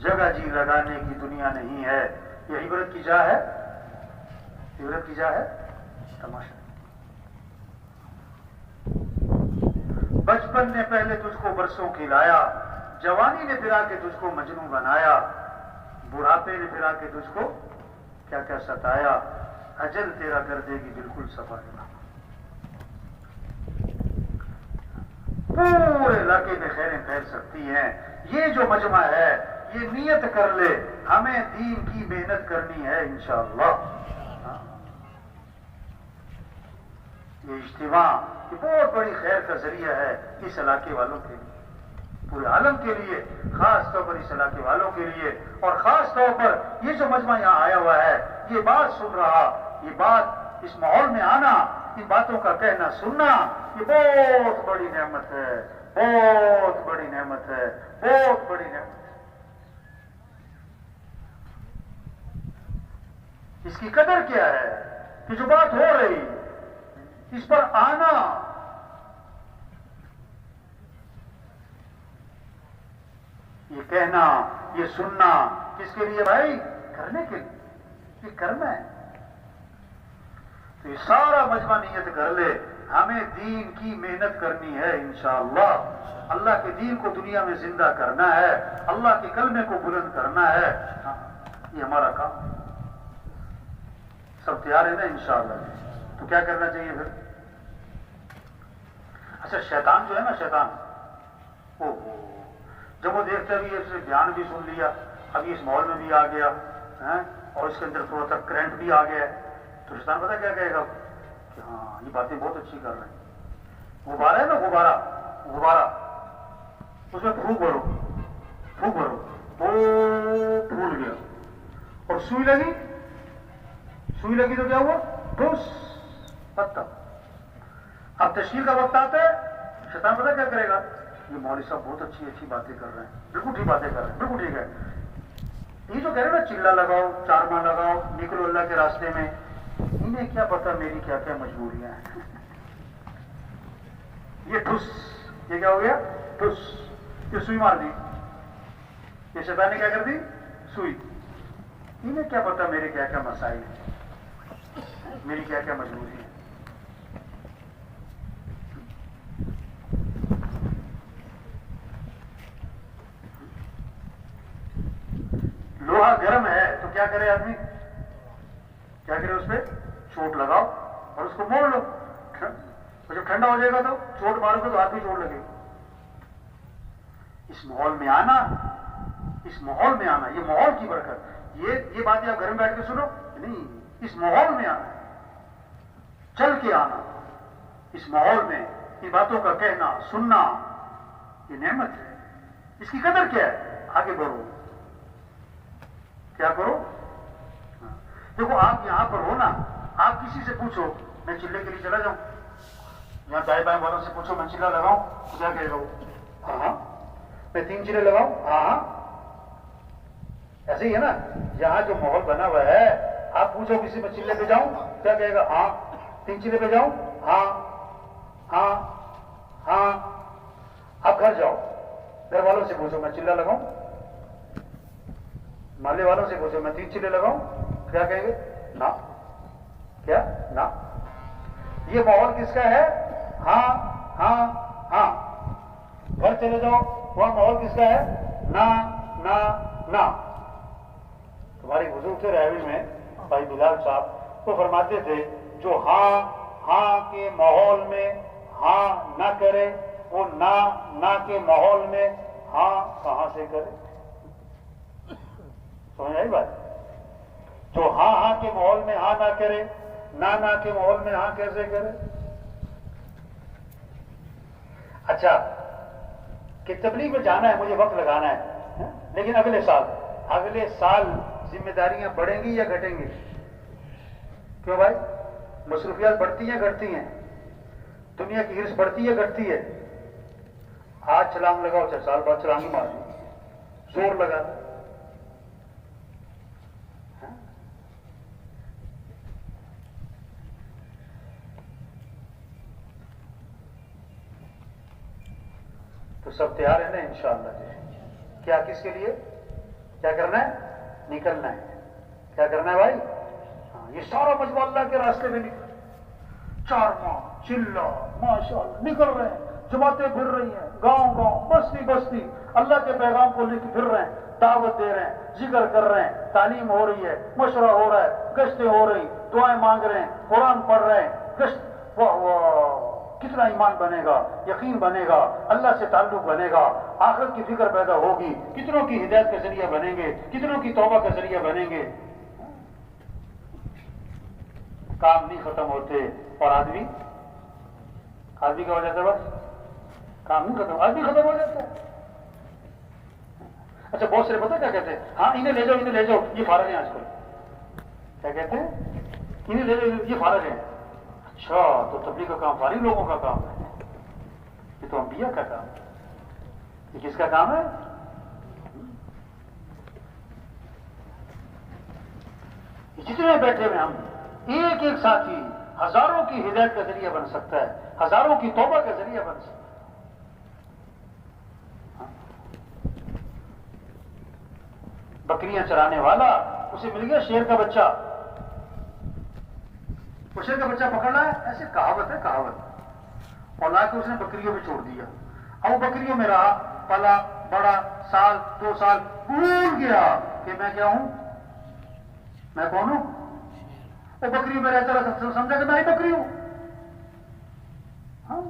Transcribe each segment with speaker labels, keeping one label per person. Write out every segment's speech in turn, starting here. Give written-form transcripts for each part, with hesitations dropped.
Speaker 1: جگہ جی لگانے کی دنیا نہیں ہے. یہ عبرت کی جا ہے، عبرت کی جا ہے. تماشا، بچپن نے پہلے تجھ کو برسوں کھلایا، جوانی نے پھرا کے تجھ کو مجنوں بنایا، بڑھاپے نے پھرا کے تجھ کو کیا کیا ستایا، اجل تیرا کر دے گی بالکل صفائی. پورے علاقے میں خیریں پھیل سکتی ہیں. یہ جو مجمع ہے یہ نیت کر لے ہمیں دین کی محنت کرنی ہے انشاءاللہ. یہ اجتماع یہ بہت بڑی خیر کا ذریعہ ہے اس علاقے والوں کے لیے، پورے عالم کے لیے، خاص طور پر اس علاقے والوں کے لیے. اور خاص طور پر یہ جو مجمع یہاں آیا ہوا ہے، یہ بات سن رہا، یہ بات اس ماحول میں آنا، ان باتوں کا کہنا سننا، یہ بہت بڑی نعمت ہے، بہت بڑی نعمت ہے، بہت بڑی نعمت ہے. اس کی قدر کیا ہے کہ جو بات ہو رہی اس پر آنا، یہ کہنا، یہ سننا، کس کے لیے بھائی؟ کرنے کے لیے، یہ کرنا ہے. تو یہ سارا مجمع نیت کر لے ہمیں دین کی محنت کرنی ہے انشاءاللہ. اللہ کے دین کو دنیا میں زندہ کرنا ہے، اللہ کے کلمے کو بلند کرنا ہے. یہ ہمارا کام ہے. سب تیار ہے نا انشاءاللہ؟ تو کیا کرنا چاہیے پھر؟ اچھا، شیطان جو ہے نا، شیطان جب وہ دیکھتا بھی اس نے بیان بھی سن لیا، ابھی اس ماحول میں بھی آ گیا اور اس کے اندر تھوڑا سا کرنٹ بھی آ گیا ہے، تو شیطان پتہ کیا کہے گا کہ ہاں یہ باتیں بہت اچھی کر رہے ہیں. غبارہ ہے نا، غبارہ، غبارہ، اس میں پھونک بھرو، پھونک بھرو، وہ پھول گیا. اور سوئی لگی، سوئی لگی تو کیا ہوا؟ ٹھوس، ختم. اب تشکیل کا وقت آتا ہے، شیطان پتہ کیا کرے گا؟ یہ مولوی صاحب بہت اچھی اچھی باتیں کر رہے ہیں، بالکل ٹھیک باتیں کر رہے ہیں، بالکل ٹھیک ہے. یہ جو کہہ رہے ہیں نا چلا لگاؤ، چارما لگاؤ، نکلو اللہ کے راستے میں، انہیں کیا پتا میری کیا کیا مجبوریاں ہیں. یہ ٹھس، یہ کیا ہو گیا؟ ٹھس. یہ سوئی مار دی، یہ شیطان نے کیا کر دی؟ سوئی. انہیں کیا پتا میرے کیا کیا مسائل ہیں، میری کیا کیا مجبوری ہے. لوہا گرم ہے تو کیا کرے آدمی؟ کیا کرے؟ اس پہ چوٹ لگاؤ اور اس کو موڑ لو. اور جب ٹھنڈا ہو جائے گا تو چوٹ مارو گے تو ہاتھ بھی چوٹ لگے. اس ماحول میں آنا، اس ماحول میں آنا، یہ ماحول کی برکت. یہ باتیں آپ گھر میں بیٹھ کے سنو نہیں، اس ماحول میں آنا، چل کے آنا، اس ماحول میں ان باتوں کا کہنا سننا، یہ نعمت ہے. اس کی قدر کیا ہے؟ آگے بڑھو، کیا کرو؟ دیکھو آپ یہاں پر ہو نا، آپ کسی سے پوچھو میں چلے کے لیے چلا جاؤں، یہاں دائیں بائیں والوں سے پوچھو میں چلا لگاؤں تو کیا کہے گا وہ؟ ہاں ہاں. میں 3 چلے لگاؤں؟ ہاں ہاں. ایسے ہی ہے نا، یہاں جو ماحول بنا ہوا ہے، آپ پوچھو کسی میں چلے پہ جاؤں کیا کہے گا؟ ہاں. 3 چلے پہ جاؤں؟ ہاں ہاں ہاں. آپ گھر جاؤ، گھر والوں سے پوچھو میں چلا لگاؤں، محلے والوں سے پوچھو میں 3 چلے لگاؤں، کیا کہیں گے؟ نہ. کیا؟ نہ. یہ ماحول کس کا ہے؟ ہاں ہاں ہاں. گھر چلے جاؤ، وہاں ماحول کس کا ہے؟ نہ نہ نہ. تمہاری بزرگ تھے ریوی میں بھائی بلال صاحب، وہ فرماتے تھے جو ہاں ہاں کے ماحول میں ہاں نہ کرے، وہ نہ کے ماحول میں ہاں کہاں سے کرے؟ سمجھ آئی بات؟ جو ہاں ہاں کے ماحول میں ہاں نہ کرے، نہ کے ماحول میں ہاں کیسے کرے؟ اچھا کہ تبلیغ میں جانا ہے، مجھے وقت لگانا ہے، لیکن اگلے سال ذمہ داریاں بڑھیں گی یا گھٹیں گی؟ کیوں بھائی؟ مصروفیات بڑھتی ہیں گھٹتی ہیں؟ دنیا کی ہرس بڑھتی ہے گھٹتی ہے؟ آج چھلانگ لگاؤ 4 سال بعد چھلانگ ہی مار دو، زور لگا. تو سب تیار ہے نا انشاءاللہ؟ کیا کس کے لیے؟ کیا کرنا ہے؟ نکلنا ہے. کیا کرنا ہے بھائی؟ ہاں یہ سارا مجموعہ اللہ کے راستے میں نکل 4 ماہ چلا ماشاء اللہ نکل رہے ہیں. جماعتیں پھر رہی ہیں گاؤں گاؤں بستی بستی اللہ کے پیغام کو لے کے پھر رہے ہیں, دعوت دے رہے ہیں, ذکر کر رہے ہیں, تعلیم ہو رہی ہے, مشورہ ہو رہا ہے, گشتیں ہو رہی, دعائیں مانگ رہے ہیں, قرآن پڑھ رہے ہیں, گشت. واہ واہ کتنا ایمان بنے گا, یقین بنے گا, اللہ سے تعلق بنے گا, آخرت کی فکر پیدا ہوگی, کتنوں کی ہدایت کا ذریعہ بنیں گے, کتنوں کی توبہ کا ذریعہ بنیں گے. کام نہیں ختم ہوتے اور آدمی کا ہو جاتا ہے, بس کام نہیں ختم, آدمی ختم ہو جاتا ہے. اچھا بہت سارے پتہ کیا کہتے ہیں, ہاں انہیں لے جاؤ یہ فارغ ہیں آج کل. کیا کہتے ہیں؟ انہیں لے جاؤ یہ فارغ ہیں. اچھا تو تبلیغ کا کام فارغ لوگوں کا کام ہے, یہ تو انبیاء کا کام ہے. یہ کس کا کام ہے؟ جتنے بیٹھے ہوئے ہم ایک ایک ساتھی ہزاروں کی ہدایت کا ذریعہ بن سکتا ہے, ہزاروں کی توبہ کا ذریعہ بن سکتا ہے. بکریاں چرانے والا, اسے مل گیا شیر کا بچہ, وہ شیر کا بچہ پکڑنا ہے, ایسے کہاوت ہے کہاوت, اور لا کے اس نے بکریوں میں چھوڑ دیا. اب وہ بکریوں میں رہا, پلا بڑا, سال 2 سال, بھول گیا کہ میں کیا ہوں, میں کون ہوں. وہ بکریوں میں رہتا رہا, سمجھا کہ میں ہی بکری ہوں. ہاں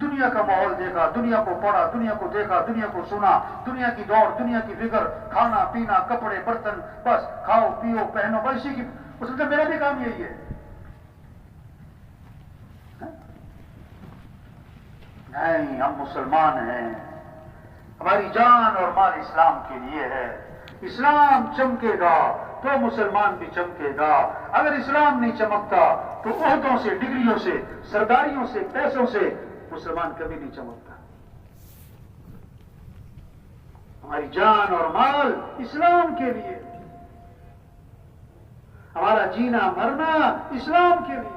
Speaker 1: دنیا کا ماحول دیکھا, دنیا کو پڑھا, دنیا کو دیکھا, دنیا کو سنا, دنیا کی دوڑ, دنیا کی فکر, کھانا پینا, کپڑے برتن, بس کھاؤ پیو پہنو, بس اسی کی. اس نے میرا بھی کام یہی ہے. نہیں, ہم مسلمان ہیں, ہماری جان اور مال اسلام کے لیے ہے. اسلام چمکے گا تو مسلمان بھی چمکے گا. اگر اسلام نہیں چمکتا تو عہدوں سے, ڈگریوں سے, سرداریوں سے, پیسوں سے مسلمان کبھی نہیں چمکتا. ہماری جان اور مال اسلام کے لیے, ہمارا جینا مرنا اسلام کے لیے.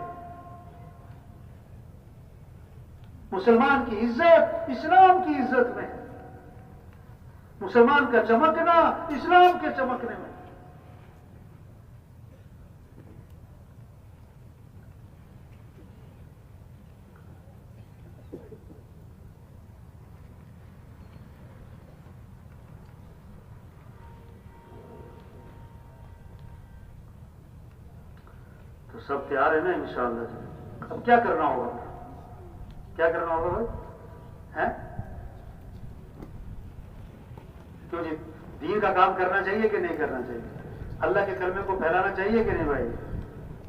Speaker 1: مسلمان کی عزت اسلام کی عزت میں ہے, مسلمان کا چمکنا اسلام کے چمکنے میں. تو سب تیار ہے نا انشاءاللہ. اب کیا کرنا ہوگا, کیا کرنا ہوگا بھائی؟ ہیں کیوں جی, دین کا کام کرنا چاہیے کہ نہیں کرنا چاہیے؟ اللہ کے کلمے کو پھیلانا چاہیے کہ نہیں بھائی؟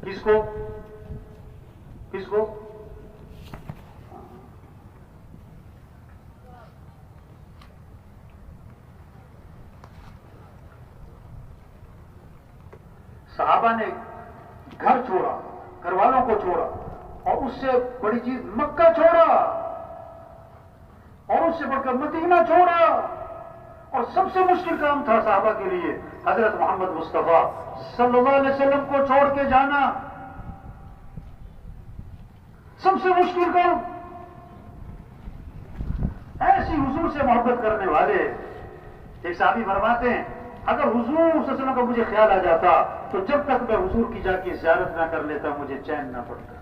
Speaker 1: کس کو کس کو؟ صحابہ نے گھر چھوڑا, گھر والوں کو چھوڑا, اور اس سے بڑی چیز مکہ چھوڑا, اور اس سے بڑھ کر مدینہ چھوڑا, اور سب سے مشکل کام تھا صحابہ کے لیے حضرت محمد مصطفیٰ صلی اللہ علیہ وسلم کو چھوڑ کے جانا. سب سے مشکل کام. ایسی حضور سے محبت کرنے والے, ایک صحابی فرماتے ہیں اگر حضور صلی اللہ علیہ وسلم کا مجھے خیال آ جاتا تو جب تک میں حضور کی جا کے زیارت نہ کر لیتا مجھے چین نہ پڑتا.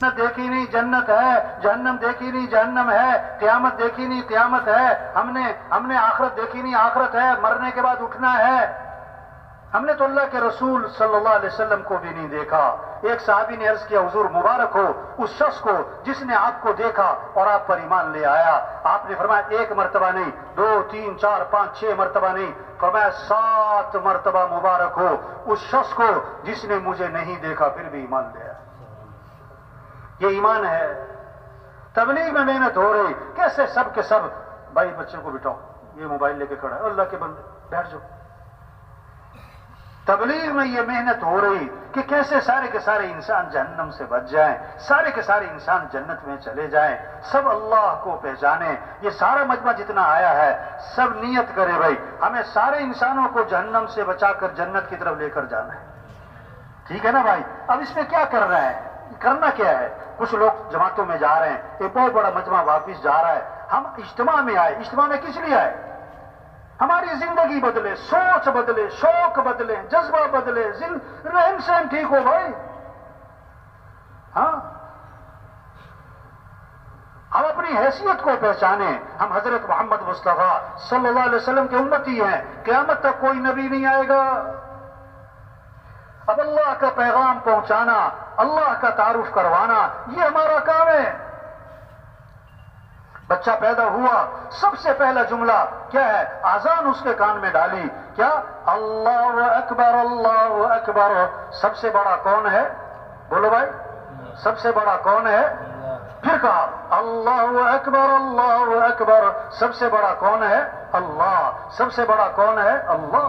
Speaker 1: نہ دیکھی نہیں جنت ہے, جہنم دیکھی نہیں جہنم ہے, قیامت دیکھی نہیں قیامت ہے, ہم نے آخرت دیکھی نہیں آخرت ہے, مرنے کے بعد اٹھنا ہے. ہم نے تو اللہ کے رسول صلی اللہ علیہ وسلم کو بھی نہیں دیکھا. ایک صحابی نے عرض کیا حضور مبارک ہو اس شخص کو جس نے آپ کو دیکھا اور آپ پر ایمان لے آیا. آپ نے فرمایا 1 مرتبہ نہیں, 2 3 4 5 6 مرتبہ نہیں, فرمایا 7 مرتبہ مبارک ہو اس شخص کو جس نے مجھے نہیں دیکھا پھر بھی ایمان لے آیا. یہ ایمان ہے. تبلیغ میں محنت ہو رہی, کیسے سب کے سب بھائی بچوں کو بٹھاؤ, یہ موبائل لے کے کھڑا ہے, اللہ کے بندے بیٹھ جاؤ. تبلیغ میں یہ محنت ہو رہی کہ کیسے سارے کے سارے انسان جہنم سے بچ جائیں, سارے کے سارے انسان جنت میں چلے جائیں, سب اللہ کو پہچانیں. یہ سارا مجمع جتنا آیا ہے سب نیت کرے بھائی ہمیں سارے انسانوں کو جہنم سے بچا کر جنت کی طرف لے کر جانا ہے. ٹھیک ہے نا بھائی؟ اب اس میں کیا کر رہے ہیں, کرنا کیا ہے؟ کچھ لوگ جماعتوں میں جا رہے ہیں, ایک بہت بڑا مجمع واپس جا رہا ہے. ہم اجتماع میں آئے, اجتماع میں کس لیے آئے؟
Speaker 2: ہماری زندگی بدلے، سوچ بدلے، شوق بدلے، جذبہ بدلے، رہن سہن ٹھیک ہو بھائی. ہاں، ہم اپنی حیثیت کو پہچانیں. ہم حضرت محمد مصطفیٰ صلی اللہ علیہ وسلم کے امتی ہیں. قیامت تک کوئی نبی نہیں آئے گا. اب اللہ کا پیغام پہنچانا، اللہ کا تعارف کروانا، یہ ہمارا کام ہے. بچہ پیدا ہوا، سب سے پہلا جملہ کیا ہے؟ اذان اس کے کان میں ڈالی، کیا؟ اللہ اکبر، اللہ اکبر. سب سے بڑا کون ہے؟ بولو بھائی، سب سے بڑا کون ہے؟ پھر کہا اللہ اکبر، اللہ اکبر. سب سے بڑا کون ہے؟ اللہ. سب سے بڑا کون ہے؟ اللہ.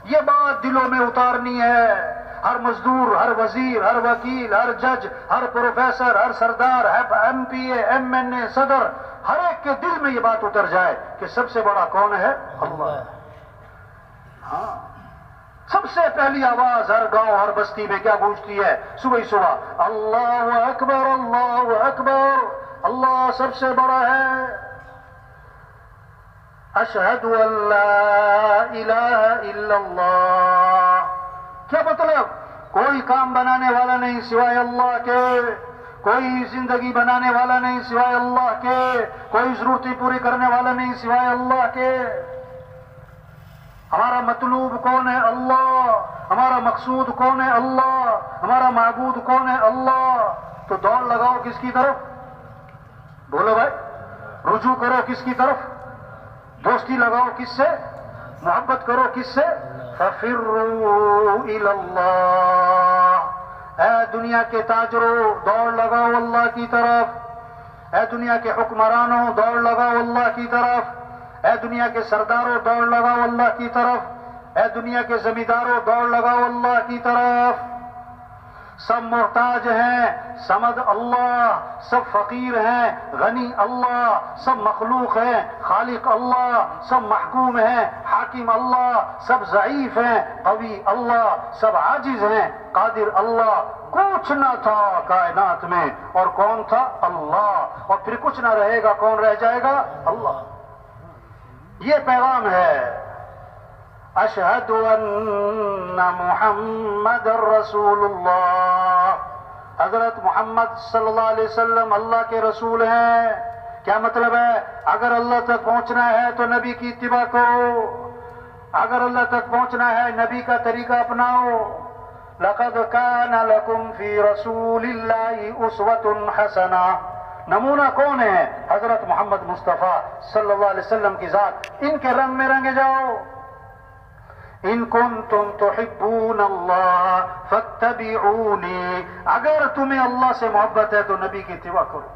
Speaker 2: یہ بات دلوں میں اتارنی ہے. ہر مزدور، ہر وزیر، ہر وکیل، ہر جج، ہر پروفیسر، ہر سردار، ہر ایم پی اے، ایم این اے، صدر، ہر ایک کے دل میں یہ بات اتر جائے کہ سب سے بڑا کون ہے؟ اللہ. ہاں، سب سے پہلی آواز ہر گاؤں، ہر بستی میں کیا گونجتی ہے صبح ہی صبح؟ اللہ اکبر، اللہ اکبر. اللہ سب سے بڑا ہے. اشہد ان لا الہ الا اللہ. کیا مطلب؟ کوئی کام بنانے والا نہیں سوائے اللہ کے، کوئی زندگی بنانے والا نہیں سوائے اللہ کے، کوئی ضرورتیں پوری کرنے والا نہیں سوائے اللہ کے. ہمارا مطلوب کون ہے؟ اللہ. ہمارا مقصود کون ہے؟ اللہ. ہمارا معبود کون ہے؟ اللہ. تو دوڑ لگاؤ کس کی طرف؟ بولو بھائی، رجوع کرو کس کی طرف؟ دوستی لگاؤ کس سے؟ محبت کرو کس سے؟ فَفِرُّوا إِلَى اللَّهِ. اے دنیا کے تاجروں، دوڑ لگاؤ اللہ کی طرف. اے دنیا کے حکمرانوں، دوڑ لگاؤ اللہ کی طرف. اے دنیا کے سرداروں، دوڑ لگاؤ اللہ کی طرف. اے دنیا کے زمینداروں، دوڑ لگاؤ اللہ کی طرف. سب محتاج ہیں، صمد اللہ. سب فقیر ہیں، غنی اللہ. سب مخلوق ہیں، خالق اللہ. سب محکوم ہیں، حاکم اللہ. سب ضعیف ہیں، قوی اللہ. سب عاجز ہیں، قادر اللہ. کچھ نہ تھا کائنات میں، اور کون تھا؟ اللہ. اور پھر کچھ نہ رہے گا، کون رہ جائے گا؟ اللہ. یہ پیغام ہے. اشہد ان محمد رسول اللہ. حضرت محمد صلی اللہ علیہ وسلم اللہ کے رسول ہیں. کیا مطلب ہے؟ اگر اللہ تک پہنچنا ہے تو نبی کی اتباع کرو. اگر اللہ تک پہنچنا ہے نبی کا طریقہ اپناؤ. لقد کان لکم فی رسول اللہ اسوۃ حسنہ. نمونہ کون ہے؟ حضرت محمد مصطفیٰ صلی اللہ علیہ وسلم کی ذات. ان کے رنگ میں رنگے جاؤ. ان کنتم تحبون اللہ فاتبعونی. اگر تمہیں اللہ سے محبت ہے تو نبی کی اتباع کرو.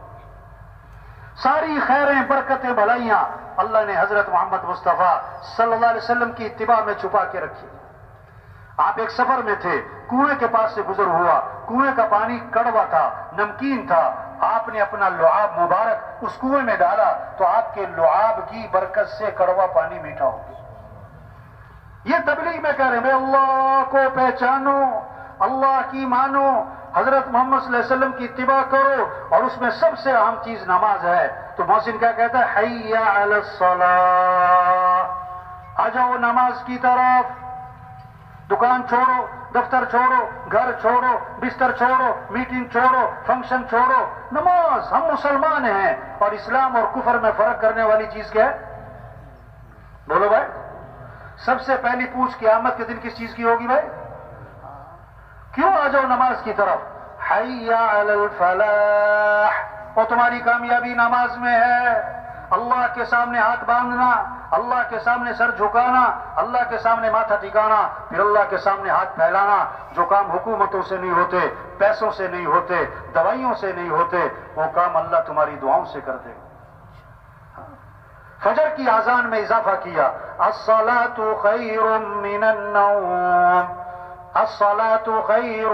Speaker 2: ساری خیریں، برکتیں، بھلائیاں اللہ نے حضرت محمد مصطفیٰ صلی اللہ علیہ وسلم کی اتباع میں چھپا کے رکھی. آپ ایک سفر میں تھے، کنویں کے پاس سے گزر ہوا. کنویں کا پانی کڑوا تھا، نمکین تھا. آپ نے اپنا لعاب مبارک اس کنویں میں ڈالا تو آپ کے لعاب کی برکت سے کڑوا پانی میٹھا ہو گیا. یہ تبلیغ میں کہہ رہے ہیں بھائی اللہ کو پہچانو، اللہ کی مانو، حضرت محمد صلی اللہ علیہ وسلم کی اتباع کرو. اور اس میں سب سے اہم چیز نماز ہے. تو محسن کیا کہتا ہے؟ حی علی الصلاۃ. آ جاؤ نماز کی طرف. دکان چھوڑو، دفتر چھوڑو، گھر چھوڑو، بستر چھوڑو، میٹنگ چھوڑو، فنکشن چھوڑو. نماز. ہم مسلمان ہیں. اور اسلام اور کفر میں فرق کرنے والی چیز کیا ہے؟ بولو بھائی. سب سے پہلی پوچھ قیامت کے دن کس چیز کی ہوگی بھائی؟ کیوں آ جاؤ نماز کی طرف؟ حی علی الفلاح. اور تمہاری کامیابی نماز میں ہے. اللہ کے سامنے ہاتھ باندھنا، اللہ کے سامنے سر جھکانا، اللہ کے سامنے ماتھا ٹکانا، پھر اللہ کے سامنے ہاتھ پھیلانا. جو کام حکومتوں سے نہیں ہوتے، پیسوں سے نہیں ہوتے، دوائیوں سے نہیں ہوتے، وہ کام اللہ تمہاری دعاؤں سے کر دے گا. فجر کی اذان میں اضافہ کیا. الصلاۃ خیر من النوم. الصلاۃ خیر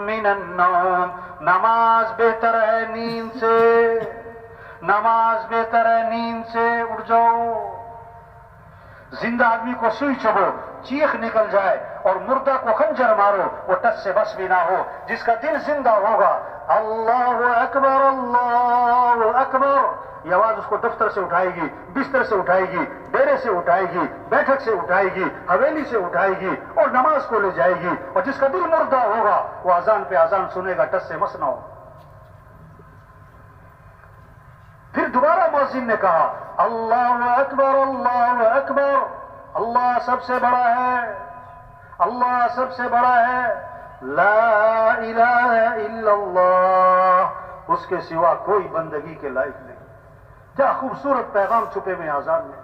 Speaker 2: من النوم. نماز بہتر ہے نیند سے. نماز بہتر ہے نیند سے. اٹھ جاؤ. زندہ آدمی کو سوئی چبھو، چیخ نکل جائے، اور مردہ کو خنجر مارو، وہ ٹس سے بس بھی نہ ہو. جس کا دل زندہ ہوگا، اللہ اکبر، اللہ اکبر، یہ آواز اس کو دفتر سے اٹھائے گی، بستر سے اٹھائے گی، ڈیرے سے اٹھائے گی، بیٹھک سے اٹھائے گی, حویلی سے اٹھائے گی اور نماز کو لے جائے گی. اور جس کا دل مردہ ہوگا وہ اذان پہ اذان سنے گا, ٹس سے مس نہ ہو. پھر دوبارہ مؤذن نے کہا اللہ اکبر اللہ اکبر, اللہ سب سے بڑا ہے, اللہ سب سے بڑا ہے, لا الہ الا اللہ, اس کے سوا کوئی بندگی کے لائق نہیں. کیا خوبصورت پیغام چھپے میں آزان میں.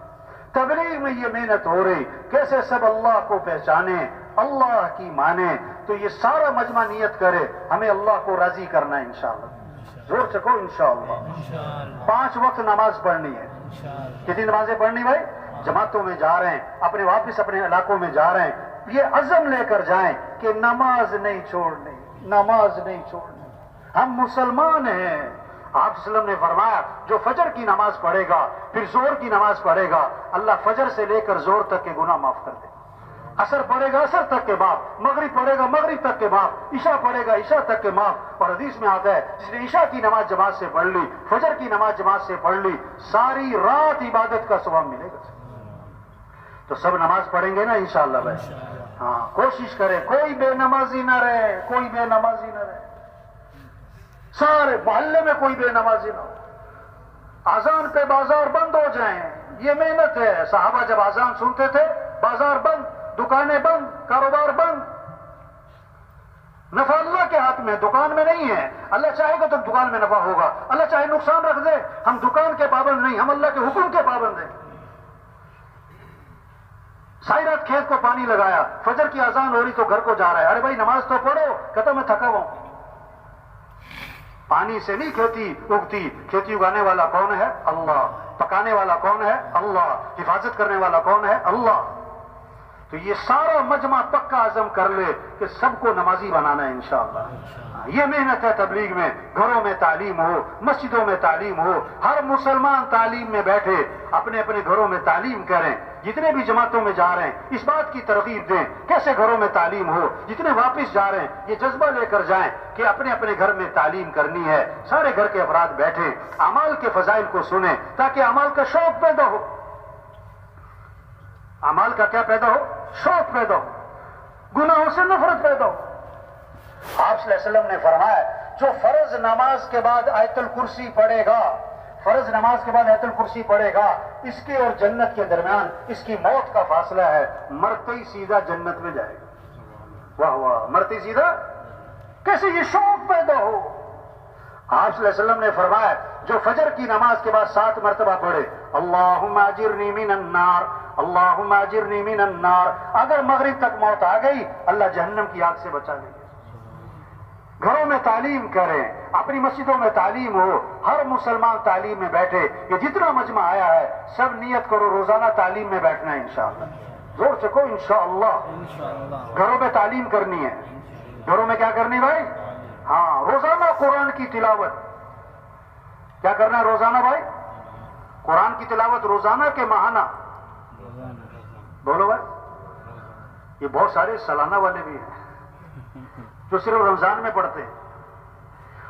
Speaker 2: تبلیغ میں یہ محنت ہو رہی کیسے سب اللہ کو پہچانے, اللہ کی مانے. تو یہ سارا مجمع نیت کرے ہمیں اللہ کو راضی کرنا ہے انشاءاللہ. زور چکو انشاءاللہ. 5 وقت نماز پڑھنی ہے. کتنی نمازیں پڑھنی بھائی؟ جماعتوں میں جا رہے ہیں, اپنے واپس اپنے علاقوں میں جا رہے ہیں, یہ عزم لے کر جائیں کہ نماز نہیں چھوڑنی, نماز نہیں چھوڑنی. ہم مسلمان ہیں. آپ صلی اللہ علیہ وسلم نے فرمایا جو فجر کی نماز پڑھے گا پھر زور کی نماز پڑھے گا, اللہ فجر سے لے کر زور تک کے گناہ معاف کر دے. عصر پڑھے گا عصر تک کے معاف, مغرب پڑھے گا مغرب تک کے معاف, عشاء پڑھے گا عشاء تک کے معاف. اور حدیث میں آتا ہے جس نے عشاء کی نماز جماعت سے پڑھ لی, فجر کی نماز جماعت سے پڑھ لی, ساری رات عبادت کا ثواب ملے گا. تو سب نماز پڑھیں گے نا انشاءاللہ بھائی. ہاں کوشش کریں کوئی بے نمازی نہ رہے, کوئی بے نمازی نہ رہے. سارے محلے میں کوئی بے نمازی نہ ہو. اذان پہ بازار بند ہو جائیں, یہ محنت ہے. صحابہ جب اذان سنتے تھے بازار بند, دکانیں بند, کاروبار بند. نفع اللہ کے ہاتھ میں, دکان میں نہیں ہے. اللہ چاہے گا تو دکان میں نفع ہوگا, اللہ چاہے نقصان رکھ دے. ہم دکان کے پابند نہیں, ہم اللہ کے حکم کے پابند ہیں. ساری رات کھیت کو پانی لگایا, فجر کی اذان ہو رہی تو گھر کو جا رہا ہے, ارے بھائی نماز تو پڑھو, کہتا میں تھکا ہوا ہوں. پانی سے نہیں کھیتی اگتی, کھیتی اگانے والا کون ہے؟ اللہ. پکانے والا کون ہے؟ اللہ. حفاظت کرنے والا کون ہے؟ اللہ. تو یہ سارا مجمع پکا عزم کر لے کہ سب کو نمازی بنانا ہے انشاءاللہ. یہ محنت ہے تبلیغ میں. گھروں میں تعلیم ہو, مسجدوں میں تعلیم ہو, ہر مسلمان تعلیم میں بیٹھے, اپنے اپنے گھروں میں تعلیم کریں. جتنے بھی جماعتوں میں جا رہے ہیں اس بات کی ترغیب دیں کیسے گھروں میں تعلیم ہو. جتنے واپس جا رہے ہیں یہ جذبہ لے کر جائیں کہ اپنے اپنے گھر میں تعلیم کرنی ہے. سارے گھر کے افراد بیٹھیں, اعمال کے فضائل کو سنیں تاکہ اعمال کا شوق پیدا ہو. اعمال کا کیا پیدا ہو؟ شوق پیدا ہو, گناہوں سے نفرت پیدا ہو. آپ صلی اللہ علیہ وسلم نے فرمایا جو فرض نماز کے بعد آیت الکرسی پڑھے گا, فرض نماز کے بعد آیت الکرسی پڑھے گا, اس کے اور جنت کے درمیان اس کی موت کا فاصلہ ہے, مرتے ہی سیدھا جنت میں جائے گا. واہ واہ, مرتے ہی سیدھا کیسے یہ شوق پیدا ہو. آپ صلی اللہ علیہ وسلم نے فرمایا جو فجر کی نماز کے بعد 7 مرتبہ پڑھے اللہم اجرنی من النار, اللہم اجرنی من النار, اگر مغرب تک موت آ گئی اللہ جہنم کی آگ سے بچا لے گا. گھروں میں تعلیم کریں, اپنی مسجدوں میں تعلیم ہو, ہر مسلمان تعلیم میں بیٹھے. یہ جتنا مجمع آیا ہے سب نیت کرو روزانہ تعلیم میں بیٹھنا ہے انشاءاللہ. زور سے کو انشاءاللہ. گھروں میں تعلیم کرنی ہے. گھروں میں کیا کرنی بھائی؟ ہاں روزانہ قرآن کی تلاوت. کیا کرنا ہے روزانہ بھائی؟ قرآن کی تلاوت روزانہ کے ماہانہ. بولو بھائی. یہ بہت سارے سالانہ والے بھی ہیں جو صرف رمضان میں پڑھتے ہیں,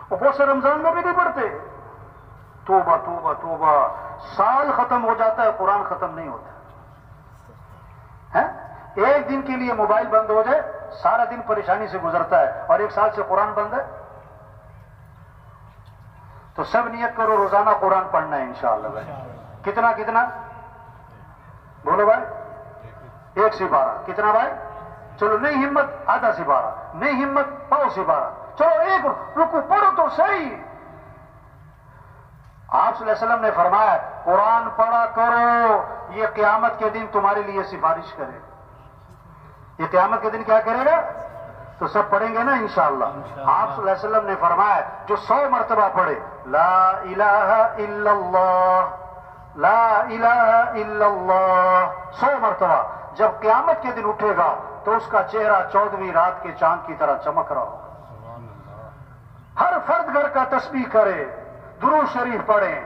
Speaker 2: اور بہت سے رمضان میں بھی نہیں پڑھتے. توبہ توبہ توبہ, سال ختم ہو جاتا ہے قرآن ختم نہیں ہوتا ہے. ایک دن کے لیے موبائل بند ہو جائے سارا دن پریشانی سے گزرتا ہے, اور 1 سال سے قرآن بند ہے. تو سب نیت کرو روزانہ قرآن پڑھنا ہے انشاءاللہ بھائی. کتنا کتنا بولو بھائی؟ 1 سپارہ. کتنا بھائی؟ چلو نہیں ہمت آدھا سپارہ, نہیں ہمت پاؤ سپارہ, چلو 1 رکو پڑھو تو صحیح. آپ صلی اللہ علیہ وسلم نے فرمایا قرآن پڑھا کرو, یہ قیامت کے دن تمہارے لیے سفارش کرے. یہ قیامت کے دن کیا کرے گا؟ تو سب پڑھیں گے نا انشاءاللہ. آپ صلی اللہ علیہ وسلم نے فرمایا جو 100 مرتبہ پڑھے لا الہ الا اللہ, لا الہ الا اللہ 100 مرتبہ, جب قیامت کے دن اٹھے گا تو اس کا چہرہ 14ویں رات کے چاند کی طرح چمک رہا ہوگا. ہر فرد گھر کا تسبیح کرے, درود شریف پڑھیں.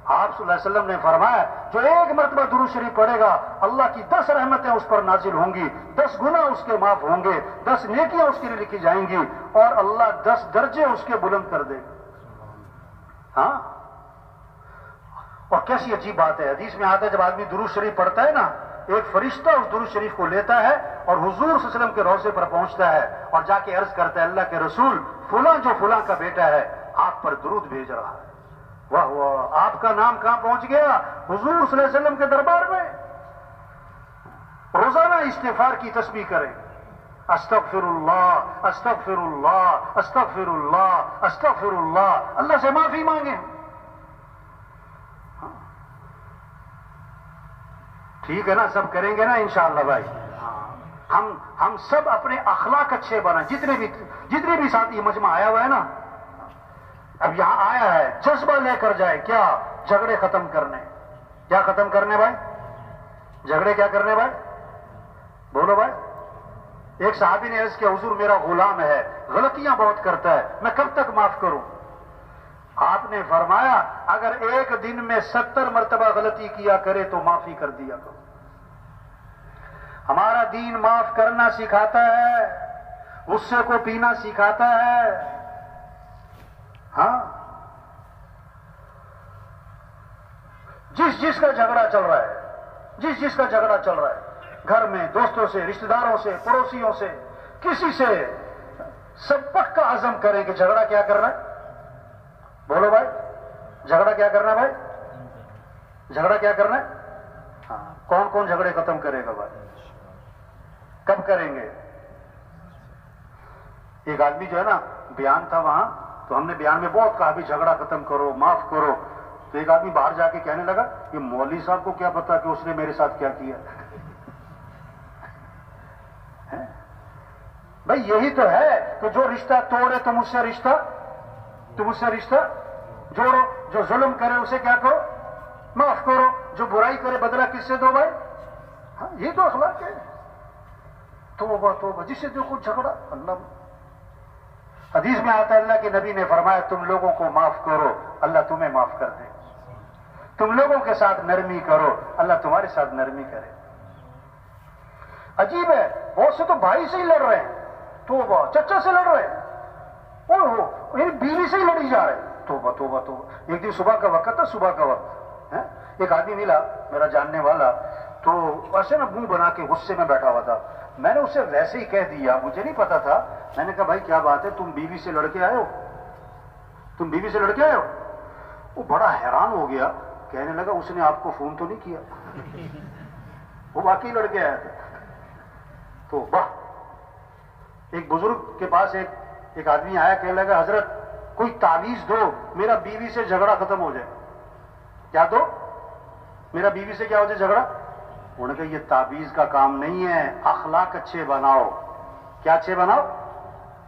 Speaker 2: آپ صلی اللہ علیہ وسلم نے فرمایا جو 1 مرتبہ درود شریف پڑھے گا اللہ کی 10 رحمتیں اس پر نازل ہوں گی, 10 گناہ اس کے معاف ہوں گے, 10 نیکیاں اس کے لیے لکھی جائیں گی, اور اللہ 10 درجے اس کے بلند کر دے گا. ہاں, اور کیسی عجیب بات ہے, حدیث میں آتا ہے جب آدمی درود شریف پڑھتا ہے نا ایک فرشتہ اس درود شریف کو لیتا ہے اور حضور صلی اللہ علیہ وسلم کے روضے پر پہنچتا ہے اور جا کے عرض کرتا ہے اللہ کے رسول فلاں جو فلاں کا بیٹا ہے آپ پر درود بھیج رہا ہے. واہ واہ، آپ کا نام کہاں پہنچ گیا؟ حضور صلی اللہ علیہ وسلم کے دربار میں. روزانہ استغفار کی تسبیح کریں، استغفر اللہ استغفر اللہ استغفر اللہ استغفر اللہ، اللہ سے معافی مانگیں. ٹھیک ہے نا، سب کریں گے نا انشاءاللہ بھائی. ہم سب اپنے اخلاق اچھے بنائیں. جتنے بھی ساتھی مجمع آیا ہوا ہے نا، اب یہاں آیا ہے جذبہ لے کر جائے. کیا؟ جھگڑے ختم کرنے. کیا ختم کرنے بھائی؟ جھگڑے کیا کرنے بھائی؟ بولو بھائی. ایک صحابی نے عرض کیا حضور میرا غلام ہے، غلطیاں بہت کرتا ہے، میں کب تک معاف کروں؟ آپ نے فرمایا اگر ایک دن میں 70 مرتبہ غلطی کیا کرے تو معافی کر دیا کرو. ہمارا دین معاف کرنا سکھاتا ہے، غصے کو پینا سکھاتا ہے. ہاں، جس کا جھگڑا چل رہا ہے، جس کا جھگڑا چل رہا ہے گھر میں، دوستوں سے، رشتہ داروں سے، پڑوسیوں سے، کسی سے، سب پکا عزم کریں کہ جھگڑا کیا کرنا ہے. بولو بھائی، جھگڑا کیا کرنا ہے بھائی؟ جھگڑا کیا کرنا ہے؟ ہاں، کون کون جھگڑے ختم کرے گا بھائی؟ کب کریں گے؟ ایک آدمی جو ہے نا بیان تھا وہاں، تو ہم نے بیان میں بہت کہا بھی جھگڑا ختم کرو، معاف کرو. تو ایک آدمی باہر جا کے کہنے لگا یہ مولوی صاحب کو کیا پتا کہ اس نے میرے ساتھ کیا کیا. بھائی یہی تو ہے کہ جو رشتہ توڑے تم اس سے رشتہ جوڑو. جو ظلم کرے اسے کیا کرو؟ معاف کرو. جو برائی کرے بدلہ کس سے دو بھائی؟ ہاں، یہ تو اخلاق ہے. توبہ توبہ، جس سے جو کچھ جھگڑا. اللہ حدیث میں آتا ہے اللہ کے نبی نے فرمایا تم لوگوں کو معاف کرو اللہ تمہیں معاف کر دے. تم لوگوں کے ساتھ نرمی کرو اللہ تمہارے ساتھ نرمی کرے. عجیب ہے، بہت سے تو بھائی سے ہی لڑ رہے ہیں، توبہ، چچا سے لڑ رہے ہیں، یعنی بیوی سے ہی لڑی جا رہے ہیں. توبہ توبہ توبہ. ایک دن صبح کا وقت تھا، صبح کا وقت، ایک آدمی ملا میرا جاننے والا، تو ایسے نا منہ بنا کے غصے میں بیٹھا ہوا تھا. میں نے اسے ویسے ہی کہہ دیا، مجھے نہیں پتا تھا. میں نے کہا بھائی کیا بات ہے، تم بیوی سے لڑ کے آئے ہو؟ تم بیوی سے لڑ کے آئے ہو؟ وہ بڑا حیران ہو گیا، کہنے لگا اس نے آپ کو فون تو نہیں کیا؟ وہ واقعی لڑ کے آیا تھا. تو واہ. ایک بزرگ کے پاس ایک آدمی آیا، کہنے لگا حضرت کوئی تعویذ دو میرا بیوی سے جھگڑا ختم ہو جائے. کیا دو؟ میرا بیوی سے کیا ہو جائے جھگڑا. انہوں نے کہا یہ تعویذ کا کام نہیں ہے، اخلاق اچھے بناؤ. کیا اچھے بناؤ؟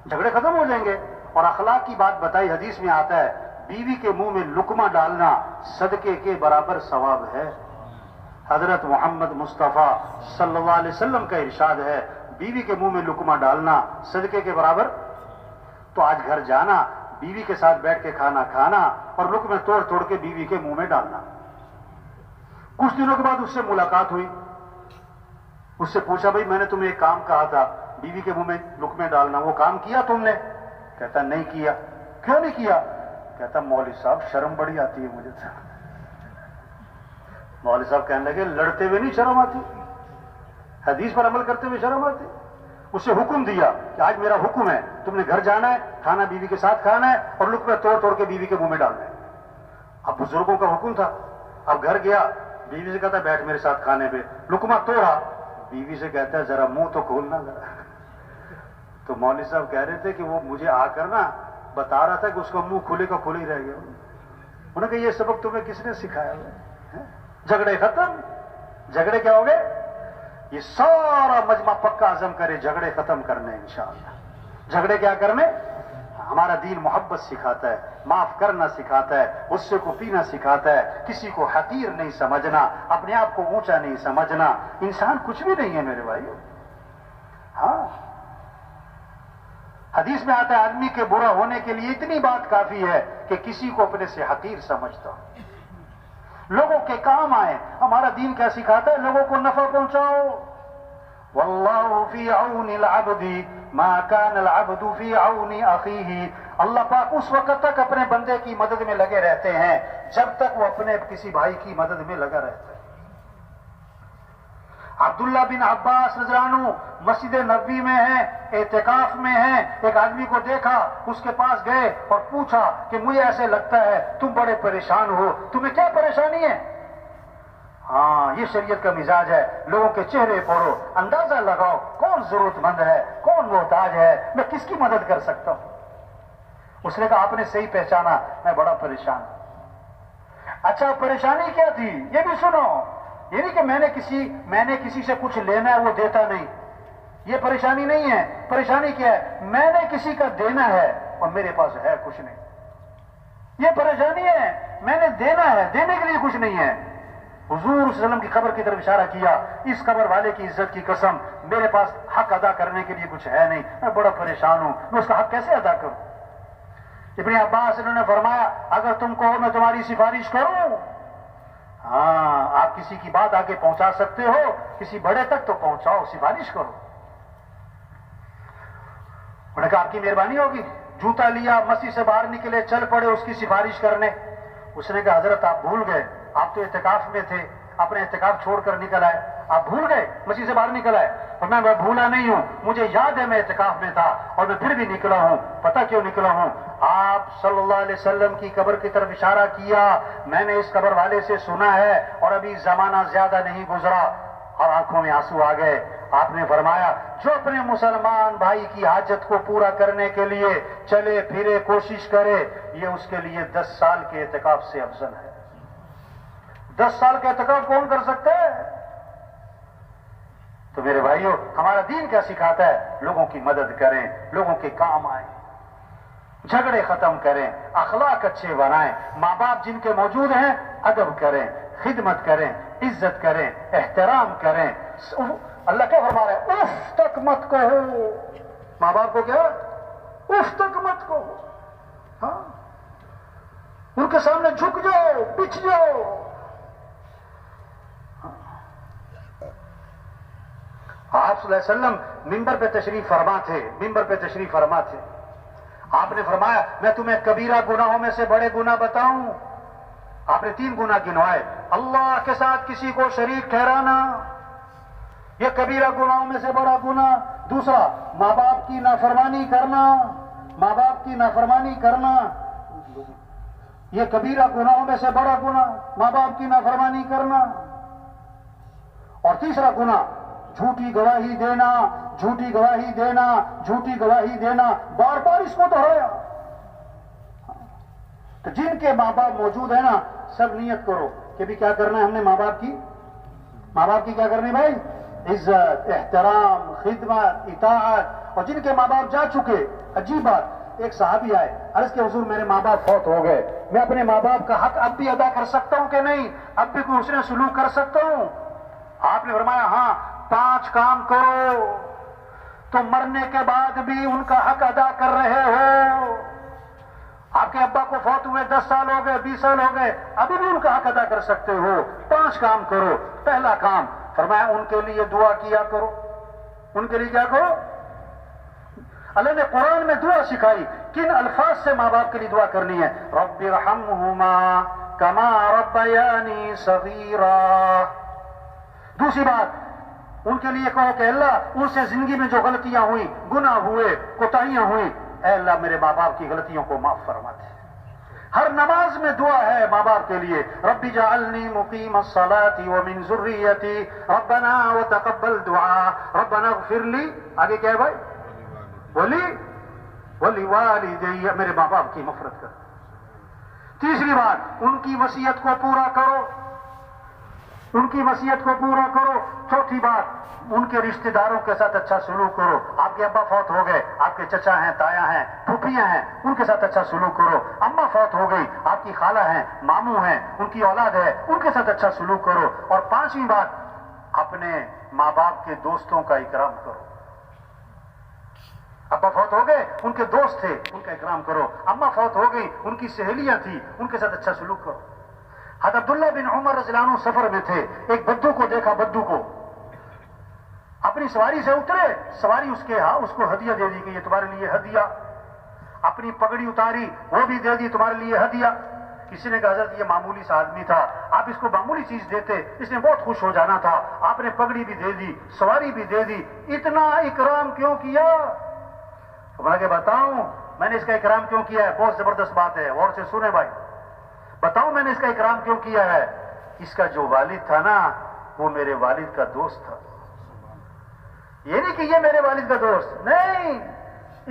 Speaker 2: جھگڑے ختم ہو جائیں گے. اور اخلاق کی بات بتائی، حدیث میں آتا ہے بیوی کے منہ میں لقمہ ڈالنا صدقے کے برابر ثواب ہے. حضرت محمد مصطفیٰ صلی اللہ علیہ وسلم کا ارشاد ہے بیوی کے منہ میں لقمہ ڈالنا صدقے کے برابر. تو آج گھر جانا، بیوی کے ساتھ بیٹھ کے کھانا کھانا اور لقمے توڑ توڑ کے بیوی کے منہ میں ڈالنا. کچھ دنوں کے بعد اس سے ملاقات ہوئی، اس سے پوچھا بھائی میں نے تمہیں ایک کام کہا تھا بیوی کے منہ میں لقمے ڈالنا، وہ کام کیا تم نے؟ کہتا نہیں کیا. کیوں نہیں کیا؟ کہتا مولوی صاحب شرم بڑی آتی ہے مجھے. مولوی صاحب کہنے لگے لڑتے ہوئے نہیں شرم آتی، حدیث پر عمل کرتے ہوئے شرم آتی. اسے حکم دیا کہ آج میرا حکم ہے تم نے گھر جانا ہے، کھانا بیوی کے ساتھ کھانا ہے اور لقمے توڑ توڑ کے بیوی کے منہ میں ڈالنا ہے. اب بزرگوں کا حکم تھا. اب گھر گیا، بیوی سے کہتا بیٹھ میرے ساتھ کھانے پہ. لقمہ توڑا، بیوی سے کہتا ہے ذرا منہ تو کھولنا ذرا. تو مولوی صاحب کہہ رہے تھے کہ وہ مجھے آ کر نا بتا رہا تھا کہ اس کا منہ کھلے کا کھلے ہی رہ گیا. انہوں نے کہا یہ سبق تمہیں کس نے سکھایا؟ جھگڑے ختم. جھگڑے کیا ہو گئے؟ یہ سارا مجمع پکا عزم کرے جھگڑے ختم کرنے انشاءاللہ. جھگڑے کیا کرنے؟ ہمارا دین محبت سکھاتا ہے، معاف کرنا سکھاتا ہے، غصے کو پینا سکھاتا ہے، کسی کو حقیر نہیں سمجھنا، اپنے آپ کو اونچا نہیں سمجھنا. انسان کچھ بھی نہیں ہے میرے بھائیو. ہاں، حدیث میں آتا ہے آدمی کے برا ہونے کے لیے اتنی بات کافی ہے کہ کسی کو اپنے سے حقیر سمجھتا ہو، لوگوں کے کام آئے. ہمارا دین کیا سکھاتا ہے؟ لوگوں کو نفع پہنچاؤ. واللہ فی عون العبد ما کان العبد فی عون اخیہ. اللہ پاک اس وقت تک اپنے بندے کی مدد میں لگے رہتے ہیں جب تک وہ اپنے کسی بھائی کی مدد میں لگا رہتا ہے. عبداللہ بن عباس رضی اللہ عنہ مسجد نبوی میں ہیں، اعتکاف میں ہیں، ایک آدمی کو دیکھا، اس کے پاس گئے اور پوچھا کہ مجھے ایسے لگتا ہے تم بڑے پریشان ہو، تمہیں کیا پریشانی ہے؟ ہاں، یہ شریعت کا مزاج ہے، لوگوں کے چہرے پڑھو، اندازہ لگاؤ کون ضرورت مند ہے، کون محتاج ہے، میں کس کی مدد کر سکتا ہوں۔ اس نے کہا آپ نے صحیح پہچانا، میں بڑا پریشان ہوں۔ اچھا پریشانی کیا تھی یہ بھی سنو، یہ نہیں کہ میں نے کسی سے کچھ لینا ہے وہ دیتا نہیں، یہ پریشانی نہیں ہے۔ پریشانی کیا ہے؟ میں نے کسی کا دینا ہے اور میرے پاس ہے کچھ نہیں، یہ پریشانی ہے۔ میں نے دینا ہے، دینے کے لیے کچھ نہیں ہے۔ حضور صلی اللہ علیہ وسلم کی قبر کی طرف اشارہ کیا، اس قبر والے کی عزت کی قسم، میرے پاس حق ادا کرنے کے لیے کچھ ہے نہیں، میں بڑا پریشان ہوں، میں اس کا حق کیسے ادا کروں؟ ابن عباس انہوں نے فرمایا اگر تم کہو میں تمہاری سفارش کروں، ہاں آپ کسی کی بات آگے پہنچا سکتے ہو، کسی بڑے تک تو پہنچاؤ، سفارش کرو۔ انہوں نے کہا آپ کی مہربانی ہوگی۔ جوتا لیا، مسجد سے باہر نکلے، چل پڑے اس کی سفارش کرنے۔ اس نے کہا حضرت آپ بھول گئے، آپ تو اعتکاف میں تھے، اپنے اعتکاف چھوڑ کر نکل آئے، آپ بھول گئے، مسجد سے باہر نکل آئے۔ اور میں بھولا نہیں ہوں، مجھے یاد ہے میں اعتکاف میں تھا اور میں پھر بھی نکلا ہوں۔ پتہ کیوں نکلا ہوں؟ آپ صلی اللہ علیہ وسلم کی قبر کی طرف اشارہ کیا، میں نے اس قبر والے سے سنا ہے اور ابھی زمانہ زیادہ نہیں گزرا، اور آنکھوں میں آنسو آ گئے۔ آپ نے فرمایا جو اپنے مسلمان بھائی کی حاجت کو پورا کرنے کے لیے چلے پھرے کوشش کرے، یہ اس کے لیے 10 سال کے اعتکاف سے افضل ہے۔ 10 سال کا اعتکاف کون کر سکتا ہے؟ تو میرے بھائیوں، ہمارا دین کیا سکھاتا ہے؟ لوگوں کی مدد کریں، لوگوں کے کام آئیں، جھگڑے ختم کریں، اخلاق اچھے بنائیں، ماں باپ جن کے موجود ہیں ادب کریں، خدمت کریں، عزت کریں، احترام کریں۔ اللہ کیا فرما رہا ہے؟ اف تک مت کہو، ماں باپ کو کیا؟ اف تک مت کہو، ہاں ان کے سامنے جھک جاؤ، پچھ جاؤ۔ آپ صلی اللہ علیہ وسلم منبر پہ تشریف فرما تھے، آپ نے فرمایا میں تمہیں کبیرہ گناہوں میں سے بڑے گناہ بتاؤں؟ آپ نے 3 گناہ گنوائے۔ اللہ کے ساتھ کسی کو شریک ٹھہرانا، یہ کبیرہ گناہوں میں سے بڑا گناہ۔ دوسرا، ماں باپ کی نافرمانی کرنا، یہ کبیرہ گناہوں میں سے بڑا گناہ، ماں باپ کی نافرمانی کرنا۔ اور تیسرا گناہ، جھوٹی گواہی دینا، بار بار اس کو دہرایا۔ تو جن کے ماں باپ موجود ہیں نا، سب نیت کرو کہ بھی کیا کرنا ہے ہم نے ماں باپ کی کیا کرنی بھائی؟ عزت، احترام، خدمت، اطاعت۔ اور جن کے ماں باپ جا چکے، عجیب بات، ایک صحابی آئے، عرض کہ حضور میرے ماں باپ فوت ہو گئے، میں اپنے ماں باپ کا حق اب بھی ادا کر سکتا ہوں کہ نہیں؟ اب بھی کوئی حسن سلوک کر سکتا ہوں؟ آپ نے فرمایا ہاں، 5 کام کرو، تو مرنے کے بعد بھی ان کا حق ادا کر رہے ہو۔ آپ کے ابا کو فوت ہوئے 10 سال ہو گئے، 20 سال ہو گئے، ابھی بھی ان کا حق ادا کر سکتے ہو۔ 5 کام کرو۔ پہلا کام فرمایا ان کے لیے دعا کیا کرو۔ ان کے لیے کیا کرو؟ اللہ نے قرآن میں دعا سکھائی، کن الفاظ سے ماں باپ کے لیے دعا کرنی ہے؟ رب ارحمہما کما ربیانی صغیرا۔ دوسری بات، ان کے لیے کہو کہ اللہ ان سے زندگی میں جو غلطیاں ہوئی، گناہ ہوئے، کوتاہیاں ہوئی، اے اللہ میرے ماں باپ کی غلطیوں کو معاف فرما دے۔ ہر نماز میں دعا ہے ماں باپ کے لیے، رب اجعلنی مقیم الصلاۃ ومن ذریتی ربنا وتقبل دعاء ربنا اغفر لی۔ آگے کیا ہے بھائی؟ ولی میرے ماں باپ کی مغفرت کر۔ تیسری بات، ان کی وصیت کو پورا کرو، چوتھی بات، ان کے رشتہ داروں کے ساتھ اچھا سلوک کرو۔ آپ کے ابا فوت ہو گئے، آپ کے چچا ہیں، تایا ہیں، پھوپھیاں ہیں، ان کے ساتھ اچھا سلوک کرو۔ اماں فوت ہو گئی، آپ کی خالہ ہیں، ماموں ہیں، ان کی اولاد ہے، ان کے ساتھ اچھا سلوک کرو۔ اور 5ویں بات، اپنے ماں باپ کے دوستوں کا اکرام کرو۔ ابا فوت ہو گئے، ان کے دوست تھے، ان کا اکرام کرو۔ اماں فوت ہو گئی، ان کی سہیلیاں تھیں، ان کے ساتھ اچھا سلوک کرو۔ حضرت عبداللہ بن عمر رضی اللہ عنہ سفر میں تھے، ایک بدو کو دیکھا، بدو کو اپنی سواری سے اترے، سواری اس کو ہدیہ دے دی کہ یہ تمہارے لیے ہدیہ۔ اپنی پگڑی اتاری، وہ بھی دے دی تمہارے لیے ہدیہ۔ کسی نے کہا حضرت یہ معمولی سا آدمی تھا، آپ اس کو معمولی چیز دیتے، اس نے بہت خوش ہو جانا تھا، آپ نے پگڑی بھی دے دی، سواری بھی دے دی، اتنا اکرام کیوں کیا؟ میں کہ بتاؤں میں نے اس کا اکرام کیوں کیا ہے؟ بہت زبردست بات ہے، غور سے سنیں بھائی، بتاؤں میں نے اس کا اکرام کیوں کیا ہے؟ اس کا جو والد تھا نا وہ میرے والد کا دوست تھا. یہ نہیں کہ یہ میرے والد کا دوست، نہیں،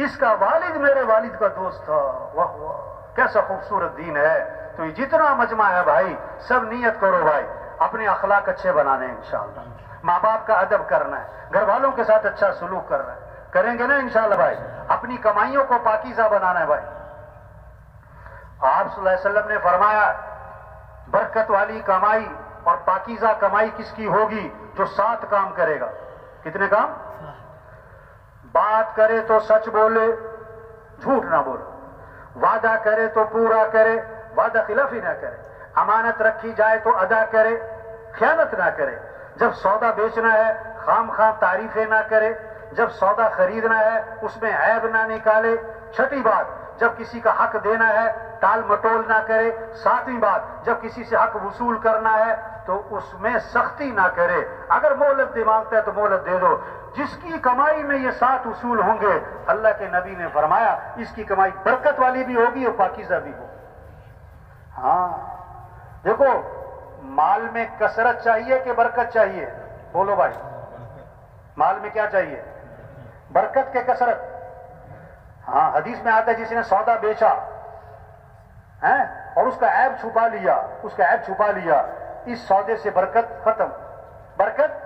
Speaker 2: اس کا والد میرے والد کا دوست تھا. واہ واہ کیسا خوبصورت دین ہے. تو یہ جتنا مجمع ہے بھائی سب نیت کرو بھائی اپنے اخلاق اچھے بنانے ہیں انشاءاللہ، ماں باپ کا ادب کرنا ہے، گھر والوں کے ساتھ اچھا سلوک کرنا ہے، کریں گے نا انشاءاللہ بھائی. اپنی کمائیوں کو پاکیزہ بنانا ہے بھائی. آپ صلی اللہ علیہ وسلم نے فرمایا برکت والی کمائی اور پاکیزہ کمائی کس کی ہوگی؟ جو 7 کام کرے گا. کتنے کام؟ بات کرے تو سچ بولے، جھوٹ نہ بولے، وعدہ کرے تو پورا کرے، وعدہ خلافی نہ کرے، امانت رکھی جائے تو ادا کرے، خیانت نہ کرے، جب سودا بیچنا ہے خام خام تعریفیں نہ کرے، جب سودا خریدنا ہے اس میں عیب نہ نکالے. 6 بات جب کسی کا حق دینا ہے ٹال مٹول نہ کرے. 7ویں بات جب کسی سے حق وصول کرنا ہے تو اس میں سختی نہ کرے. اگر مہلت دے مانگتا ہے تو مہلت دے دو. جس کی کمائی میں یہ 7 اصول ہوں گے اللہ کے نبی نے فرمایا اس کی کمائی برکت والی بھی ہوگی اور پاکیزہ بھی ہوگی. ہاں دیکھو مال میں کثرت چاہیے کہ برکت چاہیے؟ بولو بھائی، مال میں کیا چاہیے؟ برکت کے کثرت. ہاں حدیث میں آتا ہے جس نے سودا بیچا اور اس کا عیب چھپا لیا، اس کا عیب چھپا لیا، اس سودے سے برکت ختم. برکت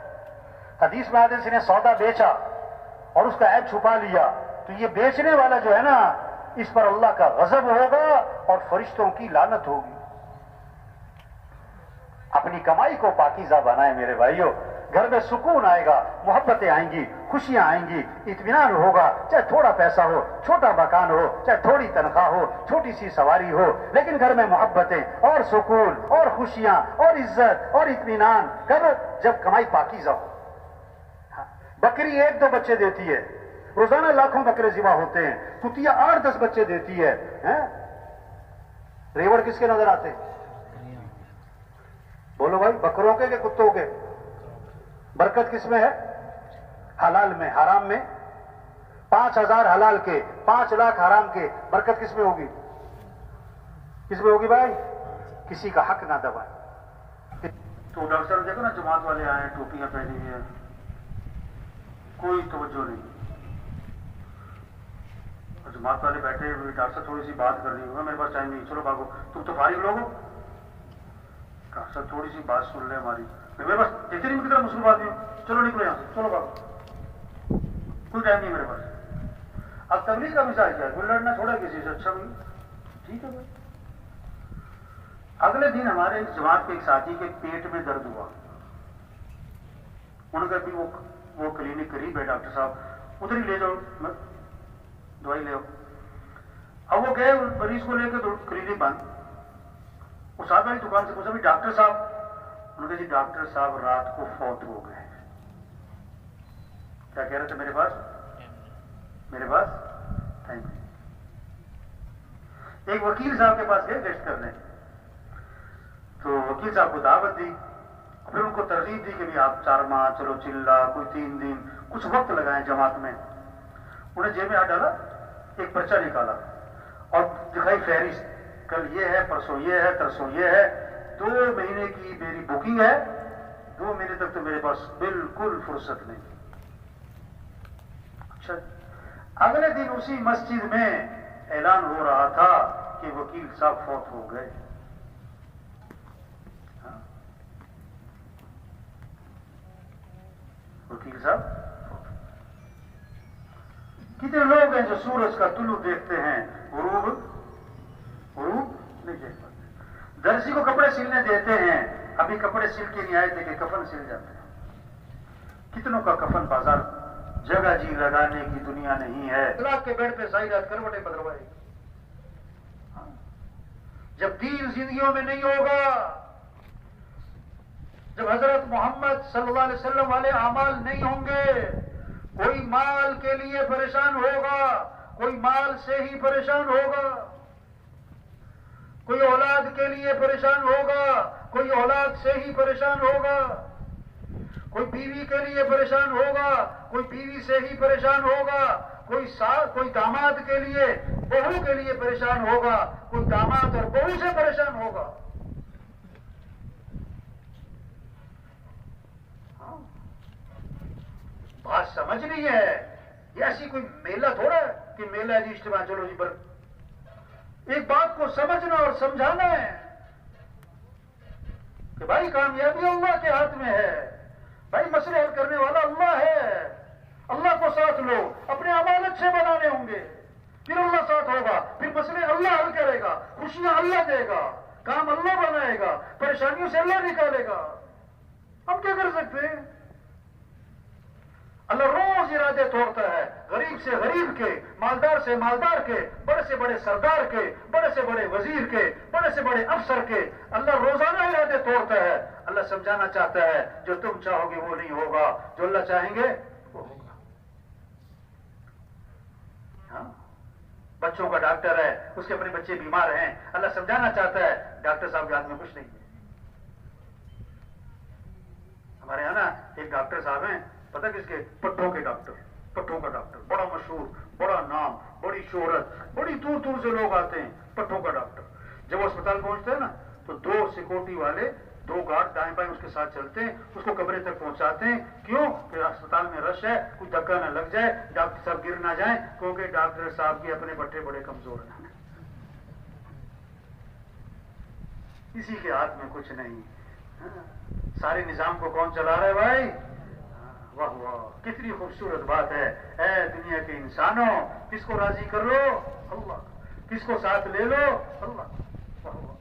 Speaker 2: حدیث میں آتا ہے جس نے سودا بیچا اور اس کا عیب چھپا لیا تو یہ بیچنے والا جو ہے نا اس پر اللہ کا غضب ہوگا اور فرشتوں کی لعنت ہوگی. اپنی کمائی کو پاکیزہ بنائیں میرے بھائیوں. گھر میں سکون آئے گا، محبتیں آئیں گی، خوشیاں آئیں گی، اطمینان ہوگا. چاہے تھوڑا پیسہ ہو، چھوٹا مکان ہو، چاہے تھوڑی تنخواہ ہو، چھوٹی سی سواری ہو، لیکن گھر میں محبتیں اور سکون اور خوشیاں اور عزت اور اطمینان. کب؟ جب کمائی پاکیزہ ہو. بکری 1-2 بچے دیتی ہے، روزانہ لاکھوں بکرے ذبح ہوتے ہیں. کتیا 8-10 بچے دیتی ہے. ریوڑ کس کے نظر آتے ہیں؟ بولو بھائی، بکروں کے کہ کتوں کے؟ برکت کس میں ہے؟ حلال میں. حرام میں 5,000 حلال کے، 5 لاکھ حرام کے. برکت کس میں ہوگی؟ کس میں ہوگی بھائی؟ کسی کا حق نہ دبائے.
Speaker 1: تو ڈاکٹر صاحب دیکھو نا جماعت والے آئے ٹوپیاں پہنی ہوئی ہیں، کوئی توجہ نہیں. اور جماعت والے بیٹھے ہوئے ڈاکٹر صاحب تھوڑی سی بات کرنی ہوگا، میرے پاس ٹائم نہیں، چلو بھاگو، تم تو فارغ لوگ ہو. ڈاکٹر صاحب تھوڑی سی بات سن لیں ہماری. میرے پاس دیکھتے نہیں کتنا مسلم آدمی ہوں، چلو نکلو یہاں سے، چلو بھاگو، کوئی ٹائم نہیں میرے پاس. اب تبلیغ کا مزاج کیا ہے؟ کوئی لڑنا تھوڑا کسی سے. اچھا بھائی ٹھیک ہے بھائی. اگلے دن ہمارے جماعت کے ایک ساتھی کے پیٹ میں درد ہوا. انہوں نے کہا بھی وہ کلینک قریب ہے ڈاکٹر صاحب، ادھر ہی لے جاؤ، دوائی لے آؤ. اب وہ گئے مریض کو لے کے تو کلینک بند. وہ صاحب والی دکان سے پوچھا بھی ڈاکٹر صاحب؟ انہوں نے کہا جی ڈاکٹر صاحب رات کو فوت ہو گئے. کیا کہہ رہے تھے؟ میرے پاس ٹائم نہیں. ایک وکیل صاحب کے پاس گئے گشت کرنے، تو وکیل صاحب کو دعوت دی، پھر ان کو ترغیب دی کہ بھی آپ 4 ماہ چلو چلا، کوئی 3 دن کچھ وقت لگائیں جماعت میں. انہیں جیب میں ہاتھ ڈالا، ایک پرچہ نکالا اور دکھائی فہرست، کل یہ ہے، پرسوں یہ ہے، ترسوں یہ ہے، 2 مہینے کی میری بکنگ ہے، 2 مہینے تک تو میرے پاس بالکل فرصت نہیں. اچھا اگلے دن اسی مسجد میں اعلان ہو رہا تھا کہ وکیل صاحب فوت ہو گئے. وکیل صاحب کتنے لوگ ہیں جو سورج کا طلوع دیکھتے ہیں، غروب نہیں دیکھ پاتے. درزی کو کپڑے سلنے دیتے ہیں، ابھی کپڑے سل کے نہیں آئے تھے کہ کفن سل جاتے ہیں. کتنوں کا کفن بازار جگہ جی لگانے کی دنیا نہیں ہے. اللہ کے بیڈ پہ ساری رات کروٹیں بدلوائے. جب دین زندگیوں میں نہیں ہوگا، جب حضرت محمد صلی اللہ علیہ وسلم والے اعمال نہیں ہوں گے، کوئی مال کے لیے پریشان ہوگا، کوئی مال سے ہی پریشان ہوگا.
Speaker 2: کوئی اولاد کے لیے پریشان ہوگا، کوئی اولاد سے ہی پریشان ہوگا، کوئی بیوی کے لیے پریشان ہوگا، کوئی بیوی سے ہی پریشان ہوگا، کوئی داماد کے لیے بہو کے لیے پریشان ہوگا، کوئی داماد اور بہو سے پریشان ہوگا۔ بات سمجھ نہیں ہے، یہ ایسی کوئی میلہ تھوڑا ہے کہ میلہ جی اجتماع چلو جی پر ایک بات کو سمجھنا اور سمجھانا ہے کہ بھائی کامیابی اللہ کے ہاتھ میں ہے، بھائی مسئلے حل کرنے والا اللہ ہے، اللہ کو ساتھ لو، اپنے اعمال اچھے بنانے ہوں گے، پھر اللہ ساتھ ہوگا، پھر مسئلے اللہ حل کرے گا، خوشیاں اللہ دے گا، کام اللہ بنائے گا، پریشانیوں سے اللہ نکالے گا۔ ہم کیا کر سکتے ہیں؟ اللہ روز ارادے توڑتا ہے، غریب سے غریب کے، مالدار سے مالدار کے، بڑے سے بڑے سردار کے، بڑے سے بڑے وزیر کے، بڑے سے بڑے افسر کے، اللہ روزانہ ارادے توڑتا ہے۔ اللہ سمجھانا چاہتا ہے جو تم چاہو گے وہ نہیں ہوگا، جو اللہ چاہیں گے وہ ہوگا۔ ہاں، بچوں کا ڈاکٹر ہے، اس کے اپنے بچے بیمار ہیں، اللہ سمجھانا چاہتا ہے ڈاکٹر صاحب کے ہاتھ میں کچھ نہیں ہے۔ ہمارے یہاں نا ایک ڈاکٹر صاحب ہیں، پتہ کس کے؟ پٹھوں کے ڈاکٹر، پٹھوں کا ڈاکٹر، بڑا مشہور، بڑا نام، بڑی شہرت، بڑی دور دور سے لوگ آتے ہیں، پٹھوں کا ڈاکٹر۔ جب وہ اسپتال پہنچتے ہیں نا تو 2 سیکورٹی والے، 2 گارڈ دائیں بائیں اس کے ساتھ چلتے ہیں، اس کو کمرے تک پہنچاتے ہیں۔ کیوں؟ کہ اسپتال میں رش ہے، کوئی دھکا نہ لگ جائے، ڈاکٹر صاحب گر نہ جائیں، کیونکہ ڈاکٹر صاحب کے اپنے بٹھے بڑے کمزور ہیں، کسی کے ہاتھ میں کچھ نہیں۔ سارے نظام کو کون چلا رہا ہے بھائی؟ واہ واہ، کتنی خوبصورت بات ہے۔ اے دنیا کے انسانوں، کس کو راضی کر لو؟ اللہ۔ کس کو ساتھ لے لو؟ اللہ۔ واہ واہ،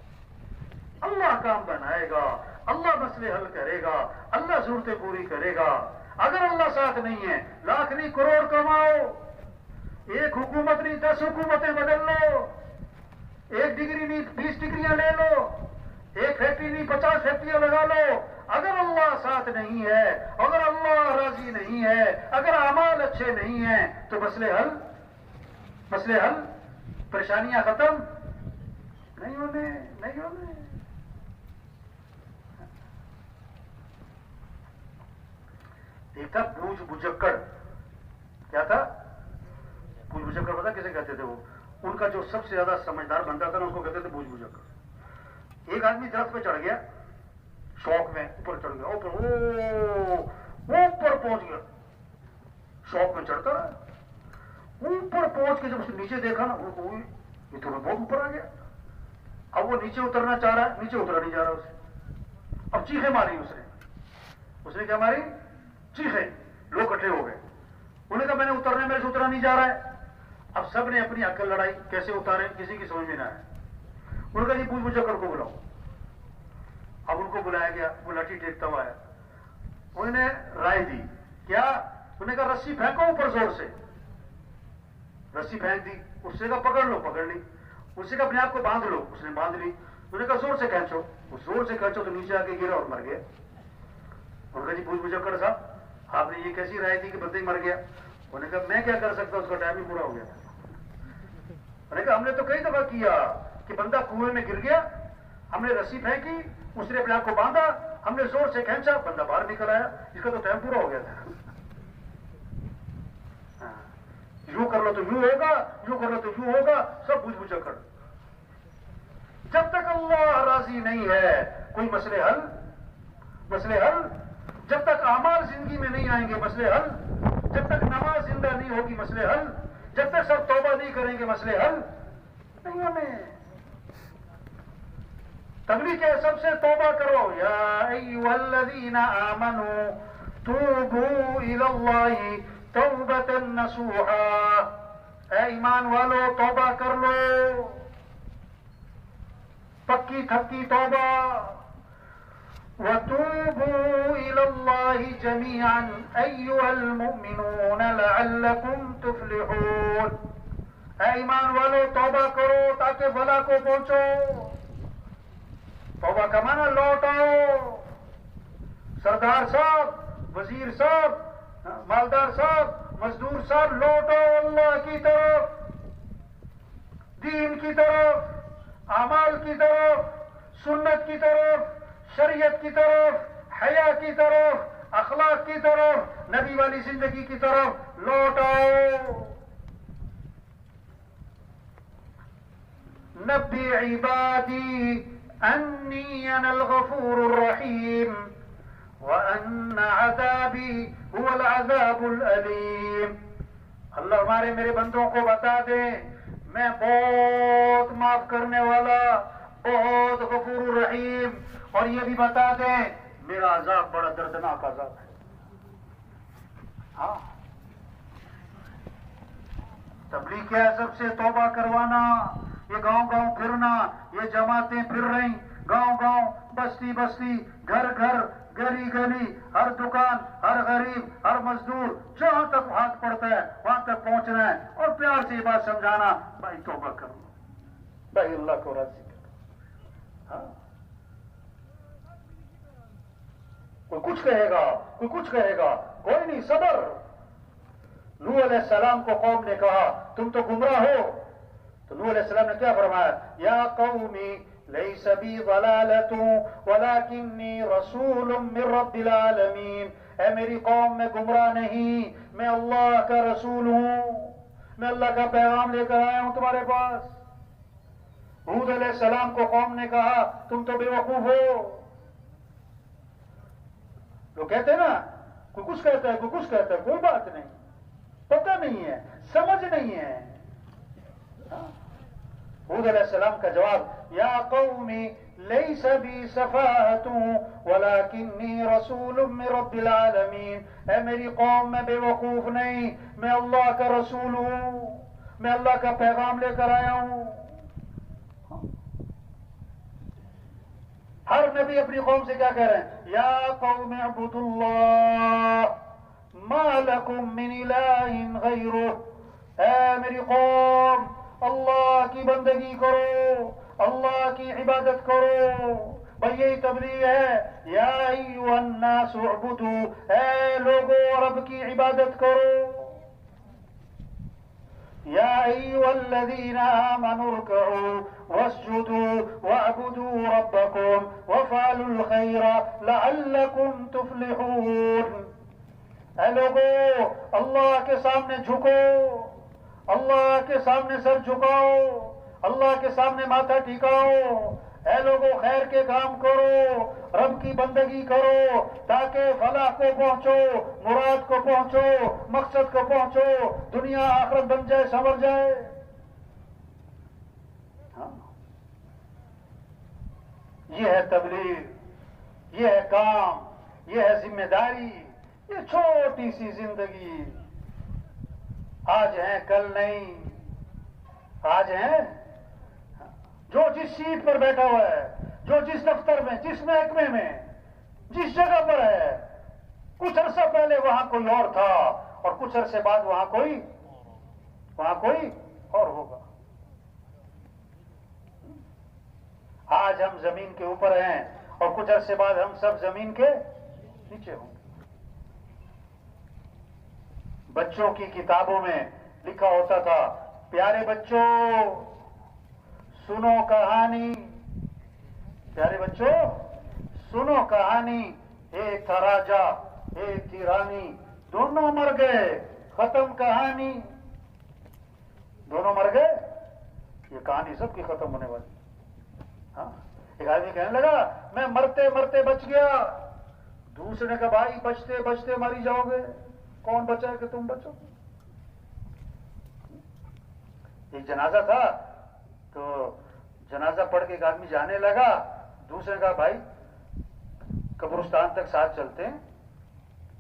Speaker 2: اللہ کام بنائے گا، اللہ مسئلے حل کرے گا، اللہ ضرورتیں پوری کرے گا۔ اگر اللہ ساتھ نہیں ہے، لاکھ نہیں کروڑ کماؤ، ایک حکومت نہیں 10 حکومتیں بدل لو، 1 ڈگری نہیں 20 ڈگریاں لے لو، 1 فیکٹری نہیں 50 فیکٹریاں لگا لو، اگر اللہ ساتھ نہیں ہے، اگر اللہ راضی نہیں ہے، اگر اعمال اچھے نہیں ہیں تو مسئلے حل، پریشانیاں ختم نہیں ہونے۔ ایک تھا بوجھ بجکڑ، کیا تھا؟ بوجھ بجکڑ پتا کیسے کہتے تھے؟ وہ ان کا جو سب سے زیادہ سمجھدار بنتا تھا نا، اس کو کہتے تھے بوجھ بجکڑ۔ ایک آدمی درخت پہ چڑھ گیا، شوق میں اوپر چڑھ گیا، اوپر پہنچ گیا، شوق میں چڑھتا رہا، اوپر پہنچ کے جب اس نے نیچے دیکھا نا، یہ تو بہت اوپر آ گیا۔ اب وہ نیچے اترنا چاہ رہا ہے، نیچے اترا نہیں جا رہا اسے۔ اب چیخیں ماری اس نے کیا ماری؟ چیخیں۔ لوگ اکٹھے ہو گئے، انہوں نے کہا میں نے اترنا، میرے سے اترا نہیں جا رہا ہے۔ اب سب نے اپنی عقل لڑائی، کیسے اتارے، کسی کی سمجھ میں نہ آئے۔ انہوں نے کہا جی بوجھ بجکڑ کو بلاؤ۔ اب ان کو بلایا گیا، وہ لاٹھی ٹیکتا ہوا ہے، انہوں نے رائے دی کیا؟ انہوں نے کہا رسی پھینکو اوپر زور سے۔ رسی پھینک دی، اس نے کہا پکڑ لو، پکڑ لی۔ اس نے کہا اپنے آپ کو باندھ لو، اس نے باندھ لی۔ انہوں نے کہا زور سے کھینچو، وہ زور سے کھینچو تو نیچے آ کے گرا اور مر گیا۔ انہوں نے کہا جی بوجھ بجکڑ صاحب آپ نے یہ کیسی رائے دی کہ بندہ ہی مر گیا؟ انہوں نے کہا میں کیا کر سکتا، اس کا ٹائم ہی پورا ہو گیا تھا۔ انہوں نے کہا ہم نے تو کئی دفعہ کیا کہ بندہ کنویں میں گر گیا، ہم نے رسی پھینکی، اس نے اپنے آپ کو باندھا، ہم نے زور سے کھینچا، بندہ باہر نکل آیا، اس کا تو ٹائم پورا ہو گیا تھا۔ یوں کر لو تو یوں ہوگا، یوں کر لو تو یوں ہوگا، سب بوجھ بجکڑ۔ جب تک اللہ راضی نہیں ہے کوئی مسئلے حل، جب تک اعمال زندگی میں نہیں آئیں گے مسئلے حل، جب تک نماز زندہ نہیں ہوگی مسئلے حل، جب تک سب توبہ نہیں کریں گے مسئلے حل نہیں ہونے۔ تبلیغ کے سب سے توبہ کرو، یا ایھا الذین آمنوا توبوا الی اللہ توبۃ نصوحا، اے ایمان والو توبہ کر لو، پکی تھکی توبہ۔ وتوبوا الی اللہ جميعا ایھا المؤمنون لعلکم تفلحون، اے ایمان والو توبہ کرو تاکہ بھلا کو پہنچو۔ توبہ کا معنی لوٹاؤ۔ سردار صاحب، وزیر صاحب، مالدار صاحب، مزدور صاحب، لوٹو اللہ کی طرف، دین کی طرف، اعمال کی طرف, سنت کی طرف, شریعت کی طرف, حیا کی طرف, اخلاق کی طرف, نبی والی زندگی کی طرف لوٹ آؤ. نبی عبادی انی انا الغفور الرحیم وان عذابی هو العذاب الالیم. اللہ ہمارے میرے بندوں کو بتا دے میں بہت معاف کرنے والا, بہت غفور الرحیم, اور یہ بھی بتا دیں میرا عذاب بڑا دردناک عذاب ہے. ہاں, تبلیغ کیا ہے؟ سب سے توبہ کروانا, یہ گاؤں گاؤں پھرنا, یہ جماعتیں پھر رہی گاؤں گاؤں, بستی بستی, گھر گھر, گلی گلی, ہر دکان, ہر غریب, ہر مزدور, جہاں تک ہاتھ پڑتا ہے وہاں تک پہنچنا ہے اور پیار سے یہ بات سمجھانا, بھائی توبہ کرو, بھائی اللہ کو راضی کرو. ہاں, کوئی کچھ کہے گا, کوئی کچھ کہے گا, کوئی نہیں, صبر. نوح علیہ السلام کو قوم نے کہا تم تو گمراہ ہو, تو نوح علیہ السلام نے کیا فرمایا؟ یا قومی لیس بی ضلالۃ ولکنی رسول من رب العالمین. اے میری قوم میں گمراہ نہیں, میں اللہ کا رسول ہوں, میں اللہ کا پیغام لے کر آیا ہوں تمہارے پاس. ہود علیہ السلام کو قوم نے کہا تم تو بے وقوف ہو. لوگ کہتے ہیں نا کوئی کچھ کہتا ہے, کوئی کچھ کہتا ہے, کوئی بات نہیں, پتہ نہیں ہے, سمجھ نہیں ہے. ہود علیہ السلام کا جواب یا قومی لیس بی صفاحۃ ولکنی رسول من رب العالمین. اے میری قوم میں بے وقوف نہیں, میں اللہ کا رسول ہوں, میں اللہ کا پیغام لے کر آیا ہوں. ہر نبی اپنی قوم سے کیا کہہ رہے ہیں؟ یا قوم اعبدوا اللہ ما لکم من الہ غیرہ. اے میری قوم اللہ کی بندگی کرو, اللہ کی عبادت کرو. بھئی یہی تبلیغ ہے. یا ایھا الناس اعبدوا, اے لوگو رب کی عبادت کرو. یا ایھا الذین آمنوا ارکعوا واسجدوا واعبدوا ربکم وافعلوا الخیر لعلکم تفلحون. اے لوگو اللہ کے سامنے جھکو, اللہ کے سامنے سر جھکاؤ, اللہ کے سامنے ماتھا ٹھکاؤ. اے لوگوں خیر کے کام کرو, رب کی بندگی کرو تاکہ فلاح کو پہنچو, مراد کو پہنچو, مقصد کو پہنچو, دنیا آخرت بن جائے, سنور جائے. ہاں, یہ ہے تبلیغ, یہ ہے کام, یہ ہے ذمہ داری. یہ چھوٹی سی زندگی, آج ہیں کل نہیں, آج ہیں. جو جس سیٹ پر بیٹھا ہوا ہے, جو جس دفتر میں, جس محکمے میں, جس جگہ پر ہے, کچھ عرصہ پہلے وہاں کوئی اور تھا اور کچھ عرصے بعد وہاں کوئی اور ہوگا. آج ہم زمین کے اوپر ہیں اور کچھ عرصے بعد ہم سب زمین کے نیچے ہوں گے. بچوں کی کتابوں میں لکھا ہوتا تھا پیارے بچوں سنو کہانی, پیارے بچوں سنو کہانی. ایک تھا راجا, ایک تھی رانی, دونوں مر گئے, ختم کہانی. دونوں مر گئے, یہ کہانی سب کی ختم ہونے والی. ہاں, ایک آدمی کہنے لگا میں مرتے مرتے بچ گیا. دوسرے نے کہا بھائی بچتے بچتے ماری جاؤ گے, کون بچا ہے کہ تم بچو. ایک جنازہ تھا تو جنازہ پڑھ کے ایک آدمی جانے لگا, دوسرے نے کہا بھائی قبرستان تک ساتھ چلتے ہیں,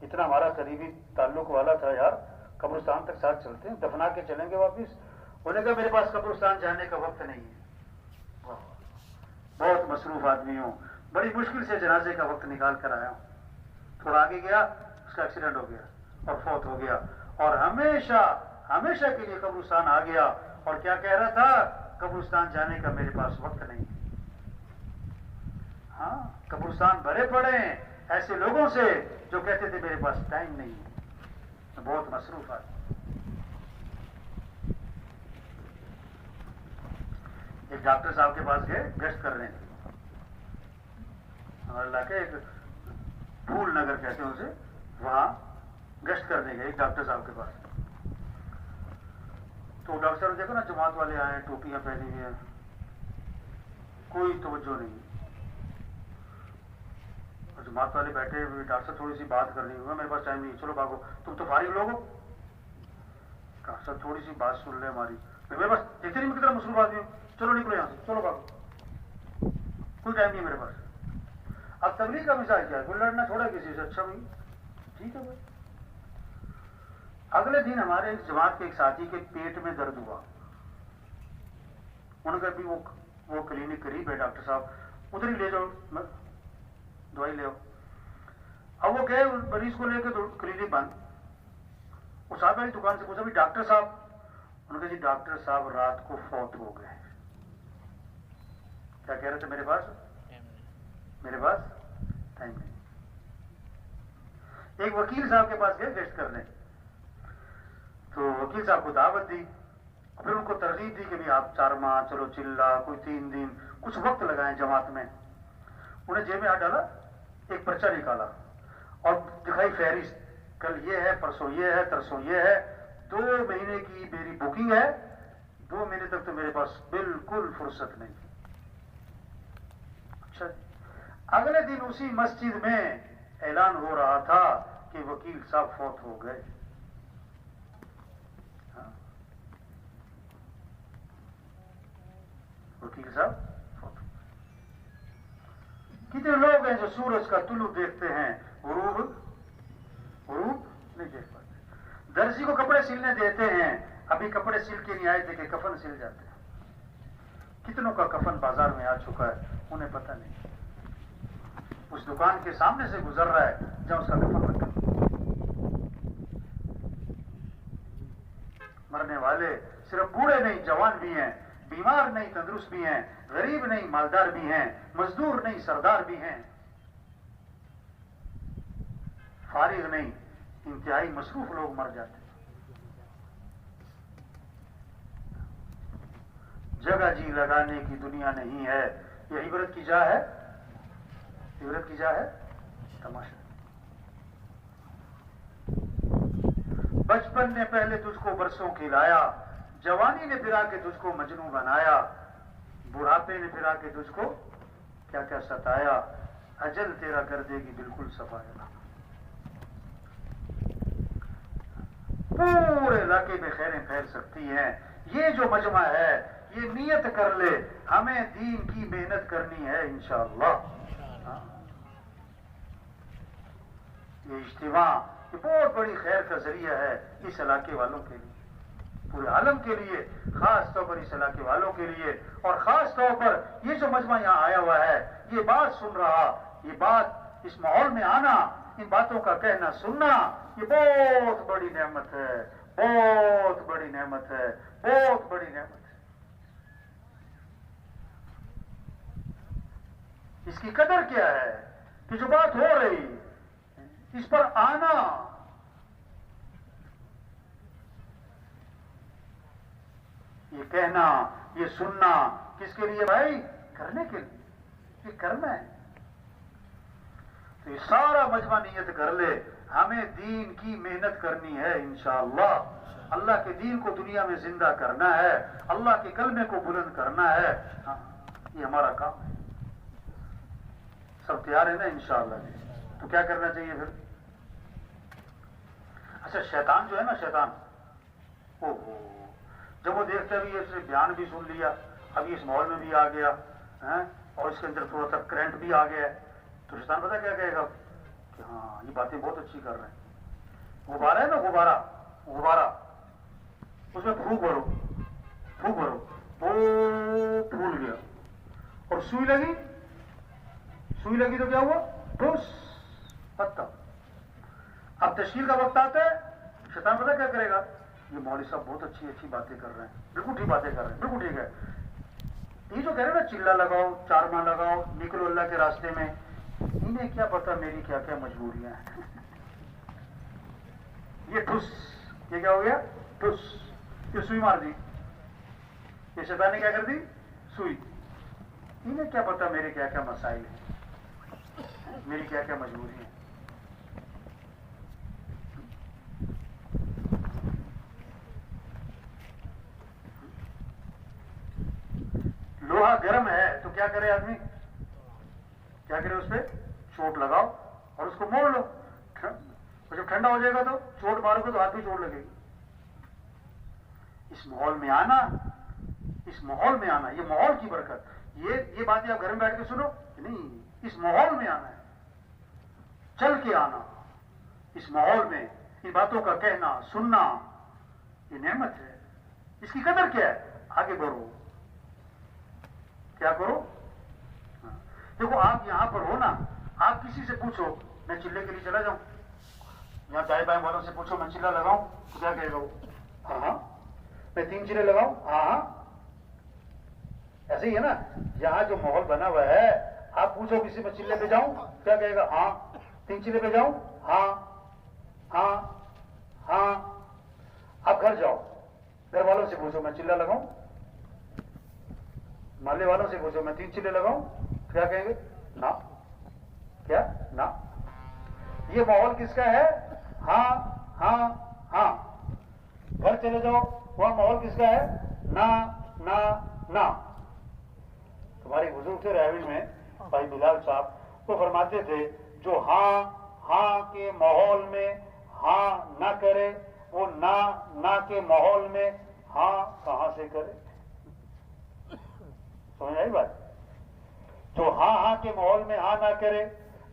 Speaker 2: اتنا ہمارا قریبی تعلق والا تھا یار, قبرستان تک ساتھ چلتے ہیں, دفنا کے چلیں گے واپس. انہوں نے کہا میرے پاس قبرستان جانے کا وقت نہیں ہے, بہت مصروف آدمی ہوں, بڑی مشکل سے جنازے کا وقت نکال کر آیا ہوں. تھوڑا آگے گیا, اس کا ایکسیڈنٹ ہو گیا اور فوت ہو گیا, اور ہمیشہ ہمیشہ کے لیے قبرستان آ گیا. اور کیا کہہ رہا تھا, قبرستان جانے کا میرے پاس وقت نہیں. ہاں, قبرستان بھرے پڑے ہیں ایسے لوگوں سے جو کہتے تھے میرے پاس ٹائم نہیں ہے, میں بہت مصروف آدمی. ایک
Speaker 1: ڈاکٹر صاحب کے پاس گئے گشت کرنے، ہمارے علاقے ایک پھول نگر کہتے ہیں اسے، وہاں گشت کرنے گئے ڈاکٹر صاحب کے پاس. تو ڈاکٹر صاحب نے دیکھا نا جماعت والے آئے، ٹوپیاں پہنی ہوئی ہیں، کوئی توجہ نہیں. اور جماعت والے بیٹھے ہوئے، ڈاکٹر صاحب تھوڑی سی بات کرنی ہوئی، میرے پاس ٹائم نہیں، چلو بھاگو، تم تو فارغ لوگ ہو. ڈاکٹر صاحب تھوڑی سی بات سن لیں ہماری، میرے پاس دیکھتے نہیں میں کتنا مصروف آدمی ہوں، چلو نکلو یہاں سے، چلو بھاگو، کوئی ٹائم نہیں میرے پاس. اب تبلیغ کا مزاج کیا ہے، کوئی لڑنا چھوڑا کسی سے، اچھا بھائی ٹھیک ہے بھائی. اگلے دن ہمارے اس جماعت کے ایک ساتھی کے پیٹ میں درد ہوا. انہوں نے کہا بھی وہ کلینک قریب ہے ڈاکٹر صاحب، ادھر ہی لے جاؤ، دوائی لے آؤ. اب وہ گئے مریض کو لے کے تو کلینک بند. وہ صاحب والی دکان سے پوچھا بھی ڈاکٹر صاحب، انہوں نے کہا جی ڈاکٹر صاحب رات کو فوت ہو گئے. کیا کہہ رہے تھے، میرے پاس ٹائم نہیں. ایک وکیل صاحب کے پاس گئے گشت کرنے، تو وکیل صاحب کو دعوت دی، پھر ان کو ترغیب دی کہ بھی آپ 4 ماہ، چلو چلا، کوئی 3 دن، کچھ وقت لگائیں جماعت میں. انہیں جیب میں ہاتھ ڈالا، ایک پرچہ نکالا اور دکھائی فہرست، کل یہ ہے، پرسوں یہ ہے، ترسوں یہ ہے، 2 مہینے کی میری بکنگ ہے، 2 مہینے تک تو میرے پاس بالکل فرصت نہیں. اچھا، اگلے دن اسی مسجد میں اعلان ہو رہا تھا کہ وکیل صاحب فوت ہو گئے. وکیل صاحب فوت ہو گئے. کتنے لوگ ہیں جو سورج کا طلوع دیکھتے ہیں، غروب نہیں دیکھ پاتے. درزی کو کپڑے سلنے دیتے ہیں، ابھی کپڑے سل کے نہیں آئے تھے کہ کفن سل جاتے ہیں. کتنوں کا کفن بازار میں آ چکا ہے، انہیں پتہ نہیں. اس دکان کے سامنے سے گزر رہا ہے جہاں اس کا کفن رکھا. مرنے والے صرف بوڑھے نہیں، جوان بھی ہیں، بیمار نہیں، تندرست بھی ہیں، غریب نہیں، مالدار بھی ہیں، مزدور نہیں، سردار بھی ہیں، فارغ نہیں، انتہائی مصروف لوگ مر جاتے ہیں. جگہ جی لگانے کی دنیا نہیں ہے، یہ عبرت کی جا ہے، عبرت کی جا ہے تماشا. بچپن نے پہلے تجھ کو برسوں کھلایا، جوانی نے پھرا کے تجھ کو مجنوں بنایا، بڑھاپے نے پھرا کے تجھ کو کیا کیا ستایا، اجل تیرا کر دے گی بالکل صفایا. پورے علاقے میں خیریں پھیل سکتی ہیں. یہ جو مجمع ہے، یہ نیت کر لے ہمیں دین کی محنت کرنی ہے انشاءاللہ. یہ اجتماع یہ بہت بڑی خیر کا ذریعہ ہے اس علاقے والوں کے لیے، پورے عالم کے لیے، خاص طور پر اس علاقے والوں کے لیے. اور خاص طور پر یہ جو مجمع یہاں آیا ہوا ہے، یہ بات سن رہا، یہ بات اس ماحول میں آنا، ان باتوں کا کہنا سننا، یہ بہت بڑی نعمت ہے، بہت بڑی نعمت ہے، بہت بڑی نعمت ہے. اس کی قدر کیا ہے کہ جو بات ہو رہی اس پر آنا، یہ کہنا، یہ سننا، کس کے لیے بھائی؟ کرنے کے لیے، یہ کرنا ہے. تو یہ سارا مجمع نیت کر لے ہمیں دین کی محنت کرنی ہے انشاءاللہ. اللہ کے دین کو دنیا میں زندہ کرنا ہے، اللہ کے کلمے کو بلند کرنا ہے. ہاں، یہ ہمارا کام ہے. سب تیار ہے نا انشاءاللہ؟ تو کیا کرنا چاہیے پھر؟ اچھا، شیطان جو ہے نا، شیطان جب وہ دیکھتا ہے اس نے بیان بھی سن لیا، ابھی اس ماحول میں بھی آ گیا اور اس کے اندر تھوڑا سا کرنٹ بھی آ گیا ہے، تو شیطان پتہ کیا کہے گا کہ ہاں یہ باتیں بہت اچھی کر رہے ہیں. غبارہ ہے نا، غبارہ، اس میں پھونک بھرو، وہ پھول گیا. اور سوئی لگی تو کیا ہوا؟ ٹھوس پتہ. اب تشکیل کا وقت آتا ہے، شیطان پتہ کیا کرے گا؟ یہ مولوی صاحب بہت اچھی باتیں کر رہے ہیں، بالکل ٹھیک باتیں کر رہے ہیں، بالکل ٹھیک ہے. یہ جو کہہ رہے ہیں نا، چلا لگاؤ، 4 ماہ لگاؤ، نکلو اللہ کے راستے میں، انہیں کیا پتا میری کیا کیا مجبوریاں ہیں. یہ ٹھس، یہ کیا ہو گیا؟ ٹھس، یہ سوئی مار دی. یہ شیطان نے کیا کر دی؟ سوئی. انہیں کیا پتا میرے کیا کیا مسائل ہیں, میری کیا کیا مجبوری ہیں. لوہا گرم ہے تو کیا کرے آدمی, کیا کرے, اس پہ چوٹ لگاؤ اور اس کو موڑ لو, اور جب ٹھنڈا ہو جائے گا تو چوٹ مارو گے تو ہاتھ بھی چوٹ لگے گی. اس ماحول میں آنا, اس ماحول میں آنا, یہ ماحول کی برکت. یہ باتیں آپ گھر میں بیٹھ کے سنو نہیں, اس ماحول میں آنا ہے, چل کے آنا. اس ماحول میں ان باتوں کا کہنا سننا یہ نعمت ہے. اس کی قدر کیا ہے, آگے بڑھو, کیا کرو. دیکھو آپ یہاں پر ہو نا, آپ کسی سے پوچھو میں چلے کے لیے چلا جاؤں, یہاں دائیں بائیں والوں سے پوچھو میں چلا لگاؤں تو کیا کہے گا وہ, ہاں ہاں میں 3 چلے لگاؤں, ہاں ہاں. ایسے ہی ہے نا, یہاں جو ماحول بنا ہوا ہے, آپ پوچھو کسی میں چلے پہ جاؤں کیا کہے گا, ہاں. 3 چلے پہ جاؤں, ہاں ہاں ہاں. آپ گھر جاؤ, گھر والوں سے پوچھو میں چلا لگاؤں, محلے والوں سے پوچھو میں 3 چلے لگاؤں, کیا کہیں گے, نا. کیا نا. یہ ماحول کس کا ہے, ہاں ہاں ہاں. گھر چلے جاؤ, وہاں ماحول کس کا ہے, نا نا نا. تمہاری بزرگ تھے راوی میں بھائی بلال صاحب, وہ فرماتے تھے جو ہاں ہاں کے ماحول میں ہاں نہ کرے وہ نہ کے ماحول میں ہاں کہاں سے کرے. سمجھ آئی بات. جو ہاں کے ماحول میں ہاں نہ کرے,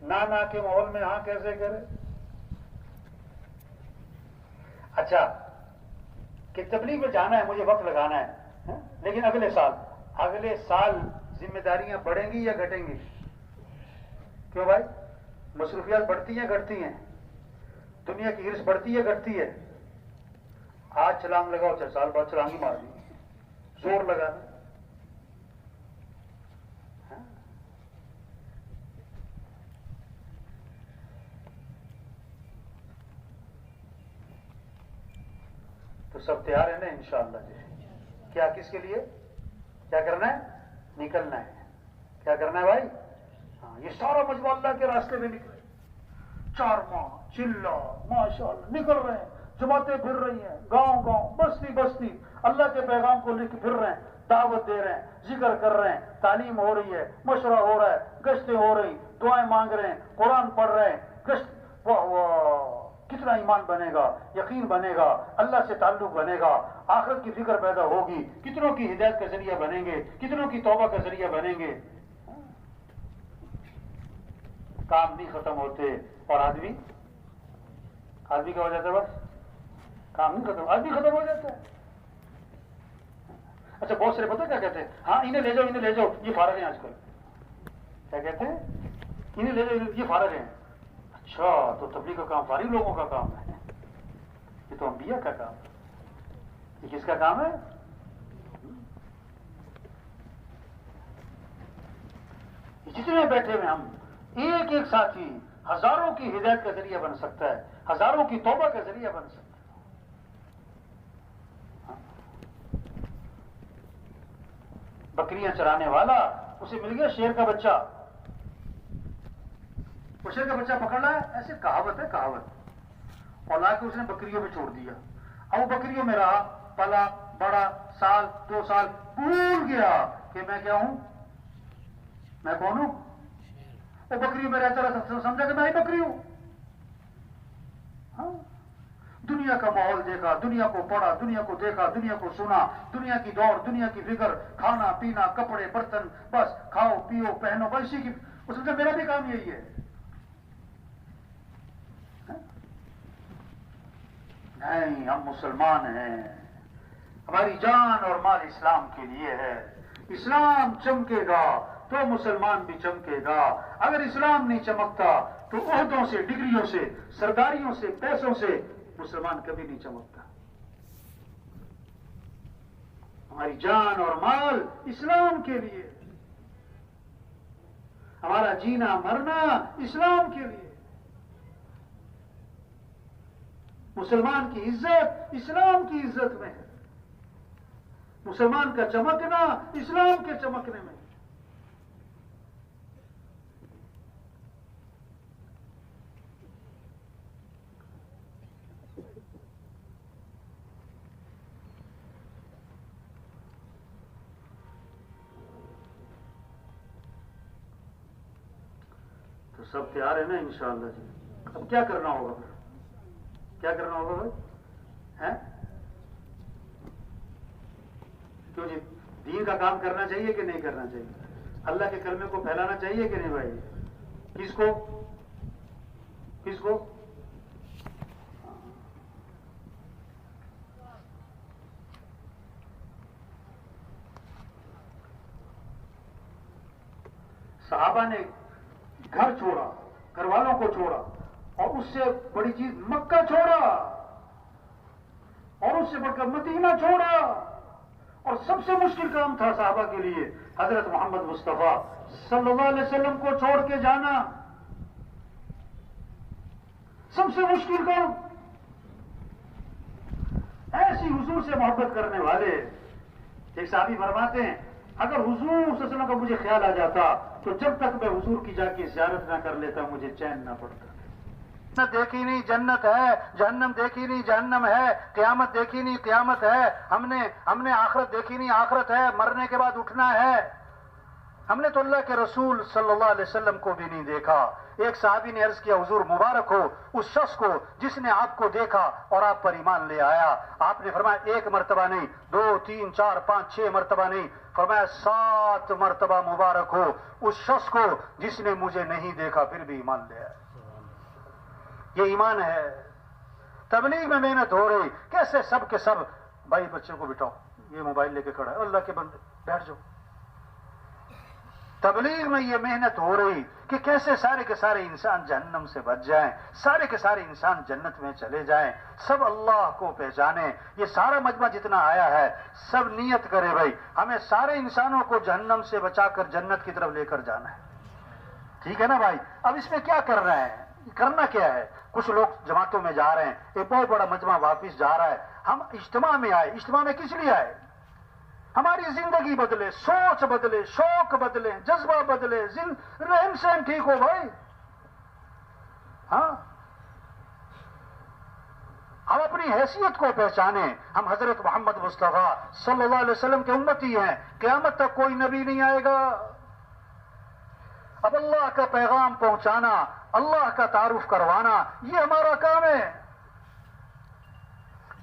Speaker 1: نہ کے ماحول میں ہاں کیسے کرے. اچھا کہ تبلیغ میں جانا ہے, مجھے وقت لگانا ہے, لیکن اگلے سال ذمہ داریاں بڑھیں گی یا گھٹیں گی. کیوں بھائی, مصروفیات بڑھتی ہیں گھٹتی ہیں, دنیا کی ہرس بڑھتی ہے گھٹتی ہے. آج چھلانگ لگاؤ 4 سال بعد چھلانگ ہی مار دی, زور لگا دیں. تو سب تیار ہے نا انشاءاللہ جی. کیا کس کے لیے کیا کرنا ہے, نکلنا ہے. کیا کرنا ہے بھائی, ہاں یہ سارا مجموعہ اللہ کے راستے میں نکلے. 4 ماہ چلا ماشاءاللہ نکل رہے ہیں, جماعتیں پھر رہی ہیں, گاؤں گاؤں بستی بستی اللہ کے پیغام کو لے کے پھر رہے ہیں, دعوت دے رہے ہیں, ذکر کر رہے ہیں, تعلیم ہو رہی ہے, مشورہ ہو رہا ہے, گشتیں ہو رہی, دعائیں مانگ رہے ہیں, قرآن پڑھ رہے ہیں, گشت. واہ واہ, کتنا ایمان بنے گا, یقین بنے گا, اللہ سے تعلق بنے گا, آخرت کی فکر پیدا ہوگی, کتنوں کی ہدایت کا ذریعہ بنیں گے, کتنوں کی توبہ کا ذریعہ بنیں گے. کام نہیں ختم ہوتے اور آدمی کیا ہو جاتا ہے, بس کام نہیں ختم, آدمی ختم ہو جاتا ہے. اچھا بہت سارے پتہ کیا کہتے ہیں, ہاں انہیں لے جاؤ یہ فارغ ہیں آج کل. کیا کہتے ہیں, انہیں لے جاؤ یہ فارغ ہیں. اچھا تو تبلیغ کا کام فارغ لوگوں کا کام ہے, یہ تو انبیاء کا کام ہے. یہ کس کا کام ہے, جتنے بیٹھے ہوئے ہم, ایک ایک ساتھی ہزاروں کی ہدایت کا ذریعہ بن سکتا ہے, ہزاروں کی توبہ کا ذریعہ بن سکتا ہے. بکریاں چرانے والا, اسے مل گیا شیر کا بچہ, وہ شیر کا بچہ پکڑ رہا ہے, ایسے کہاوت ہے کہاوت, اور لا کے اس نے بکریوں میں چھوڑ دیا. اب وہ بکریوں میں رہا, پلا بڑا, 1 سال 2 سال, بھول گیا کہ میں کیا ہوں, میں کون ہوں. وہ بکریوں میں رہتا رہا, سمجھا کہ میں ہی بکری ہوں. ہاں دنیا کا ماحول دیکھا, دنیا کو پڑھا, دنیا کو دیکھا, دنیا کو سنا, دنیا کی دوڑ, دنیا کی فکر, کھانا پینا, کپڑے برتن, بس کھاؤ پیو پہنو, بس اسی کی. وہ سمجھا میرا بھی کام یہی ہے. نہیں, ہم مسلمان ہیں, ہماری جان اور مال اسلام کے لیے ہے. اسلام چمکے گا تو مسلمان بھی چمکے گا. اگر اسلام نہیں چمکتا تو عہدوں سے, ڈگریوں سے, سرداریوں سے, پیسوں سے مسلمان کبھی نہیں چمکتا. ہماری جان اور مال اسلام کے لیے, ہمارا جینا مرنا اسلام کے لیے. مسلمان کی عزت اسلام کی عزت میں ہے.
Speaker 2: مسلمان کا چمکنا اسلام کے چمکنے میں. تو سب تیار ہے نا انشاءاللہ جی؟ اب کیا کرنا ہوگا پھر؟ کیا کرنا ہوگا بھائی؟ ہیں کیوں جی؟ دین کا کام کرنا چاہیے کہ نہیں کرنا چاہیے؟ اللہ کے کلمے کو پھیلانا چاہیے کہ نہیں بھائی؟ کس کو؟ کس کو؟ صحابہ نے گھر چھوڑا، گھر والوں کو چھوڑا، اور اس سے بڑی چیز مکہ چھوڑا، اور اس سے بڑھ کر مدینہ چھوڑا، اور سب سے مشکل کام تھا صحابہ کے لیے حضرت محمد مصطفیٰ صلی اللہ علیہ وسلم کو چھوڑ کے جانا. سب سے مشکل کام. ایسی حضور سے محبت کرنے والے ایک صحابی فرماتے ہیں اگر حضور صلی اللہ علیہ وسلم کا مجھے خیال آ جاتا تو جب تک میں حضور کی جا کے زیارت نہ کر لیتا مجھے چین نہ پڑتا. جنت دیکھی نہیں جنت ہے، جہنم دیکھی نہیں جہنم ہے، قیامت دیکھی نہیں قیامت ہے، ہم نے آخرت دیکھی نہیں آخرت ہے، مرنے کے بعد اٹھنا ہے. ہم نے تو اللہ کے رسول صلی اللہ علیہ وسلم کو بھی نہیں دیکھا. ایک صحابی نے عرض کیا حضور مبارک ہو اس شخص کو جس نے آپ کو دیکھا اور آپ پر ایمان لے آیا. آپ نے فرمایا 1 مرتبہ نہیں، 2 3 4 5 6 مرتبہ نہیں، فرمایا 7 مرتبہ مبارک ہو اس شخص کو جس نے مجھے نہیں دیکھا پھر بھی ایمان لے آیا. یہ ایمان ہے. تبلیغ میں محنت ہو رہی، کیسے سب کے سب بھائی بچے کو بٹھاؤ، یہ موبائل لے کے کھڑا ہے، اللہ کے بندے بیٹھ جاؤ. تبلیغ میں یہ محنت ہو رہی کہ کیسے سارے کے سارے انسان جہنم سے بچ جائیں، سارے کے سارے انسان جنت میں چلے جائیں، سب اللہ کو پہچانیں. یہ سارا مجمع جتنا آیا ہے سب نیت کرے بھائی ہمیں سارے انسانوں کو جہنم سے بچا کر جنت کی طرف لے کر جانا ہے. ٹھیک ہے نا بھائی؟ اب اس میں کیا کر رہے ہیں؟ کرنا کیا ہے؟ کچھ لوگ جماعتوں میں جا رہے ہیں، ایک بہت بڑا مجمع واپس جا رہا ہے. ہم اجتماع میں آئے، اجتماع میں کس لیے آئے؟ ہماری زندگی بدلے، سوچ بدلے، شوق بدلے، جذبہ بدلے، رہن سہن ٹھیک ہو بھائی. ہاں ہم اپنی حیثیت کو پہچانیں. ہم حضرت محمد مصطفیٰ صلی اللہ علیہ وسلم کے امتی ہیں. قیامت تک کوئی نبی نہیں آئے گا. اب اللہ کا پیغام پہنچانا، اللہ کا تعارف کروانا یہ ہمارا کام ہے.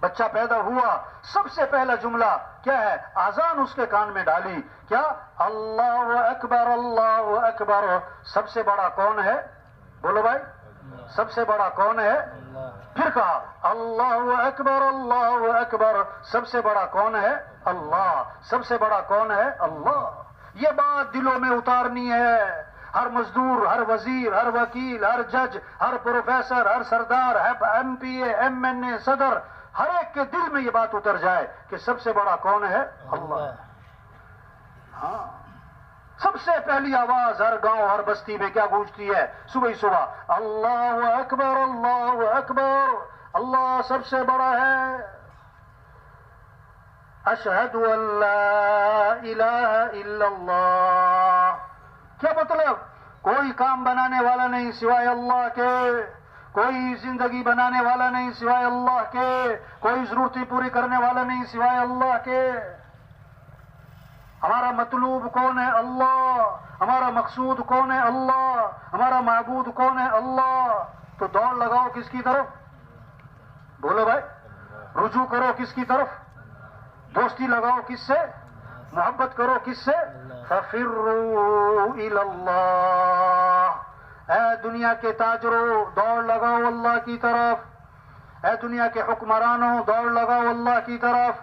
Speaker 2: بچہ پیدا ہوا سب سے پہلا جملہ کیا ہے؟ اذان اس کے کان میں ڈالی، کیا؟ اللہ اکبر اللہ اکبر. سب سے بڑا کون ہے؟ بولو بھائی، سب سے بڑا کون ہے؟ پھر کہا اللہ اکبر اللہ اکبر. سب سے بڑا کون ہے؟ اللہ. سب سے بڑا کون ہے؟ اللہ. یہ بات دلوں میں اتارنی ہے. ہر مزدور، ہر وزیر، ہر وکیل، ہر جج، ہر پروفیسر، ہر سردار، ایم پی اے، ایم این اے، صدر، ہر ایک کے دل میں یہ بات اتر جائے کہ سب سے بڑا کون ہے؟ اللہ. ہاں سب سے پہلی آواز ہر گاؤں ہر بستی میں کیا گونجتی ہے صبح صبح؟ اللہ اکبر اللہ اکبر. اللہ سب سے بڑا ہے. اشہد ان لا الہ الا اللہ. کیا مطلب؟ کوئی کام بنانے والا نہیں سوائے اللہ کے، کوئی زندگی بنانے والا نہیں سوائے اللہ کے، کوئی ضرورتیں پوری کرنے والا نہیں سوائے اللہ کے. ہمارا مطلوب کون ہے؟ اللہ. ہمارا مقصود کون ہے؟ اللہ. ہمارا معبود کون ہے؟ اللہ. تو دوڑ لگاؤ کس کی طرف؟ بولو بھائی. رجوع کرو کس کی طرف؟ دوستی لگاؤ کس سے؟ محبت کرو کس سے؟ فَفِرُّوا إِلَى اللَّهِ. اے دنیا کے تاجروں دوڑ لگاؤ اللہ کی طرف. اے دنیا کے حکمرانوں دوڑ لگاؤ اللہ کی طرف.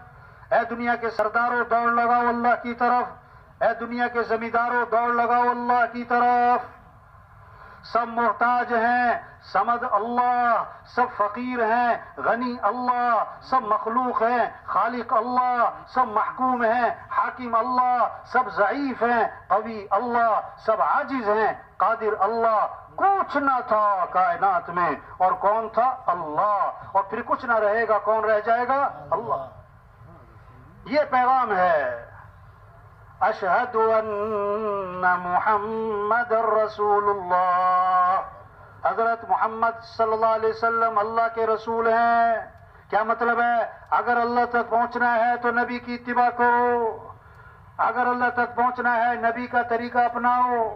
Speaker 2: اے دنیا کے سرداروں دوڑ لگاؤ اللہ کی طرف. اے دنیا کے زمینداروں دوڑ لگاؤ اللہ کی طرف. سب محتاج ہیں، سمد اللہ. سب فقیر ہیں، غنی اللہ. سب مخلوق ہیں، خالق اللہ. سب محکوم ہیں، حاکم اللہ. سب ضعیف ہیں، قوی اللہ. سب عاجز ہیں، قادر اللہ. کچھ نہ تھا کائنات میں اور کون تھا؟ اللہ. اور پھر کچھ نہ رہے گا، کون رہ جائے گا؟ اللہ. یہ پیغام ہے اشہد ان محمد رسول اللہ، حضرت محمد صلی اللہ علیہ وسلم اللہ کے رسول ہیں۔ کیا مطلب ہے؟ اگر اللہ تک پہنچنا ہے تو نبی کی اتباع کرو، اگر اللہ تک پہنچنا ہے نبی کا طریقہ اپناؤ۔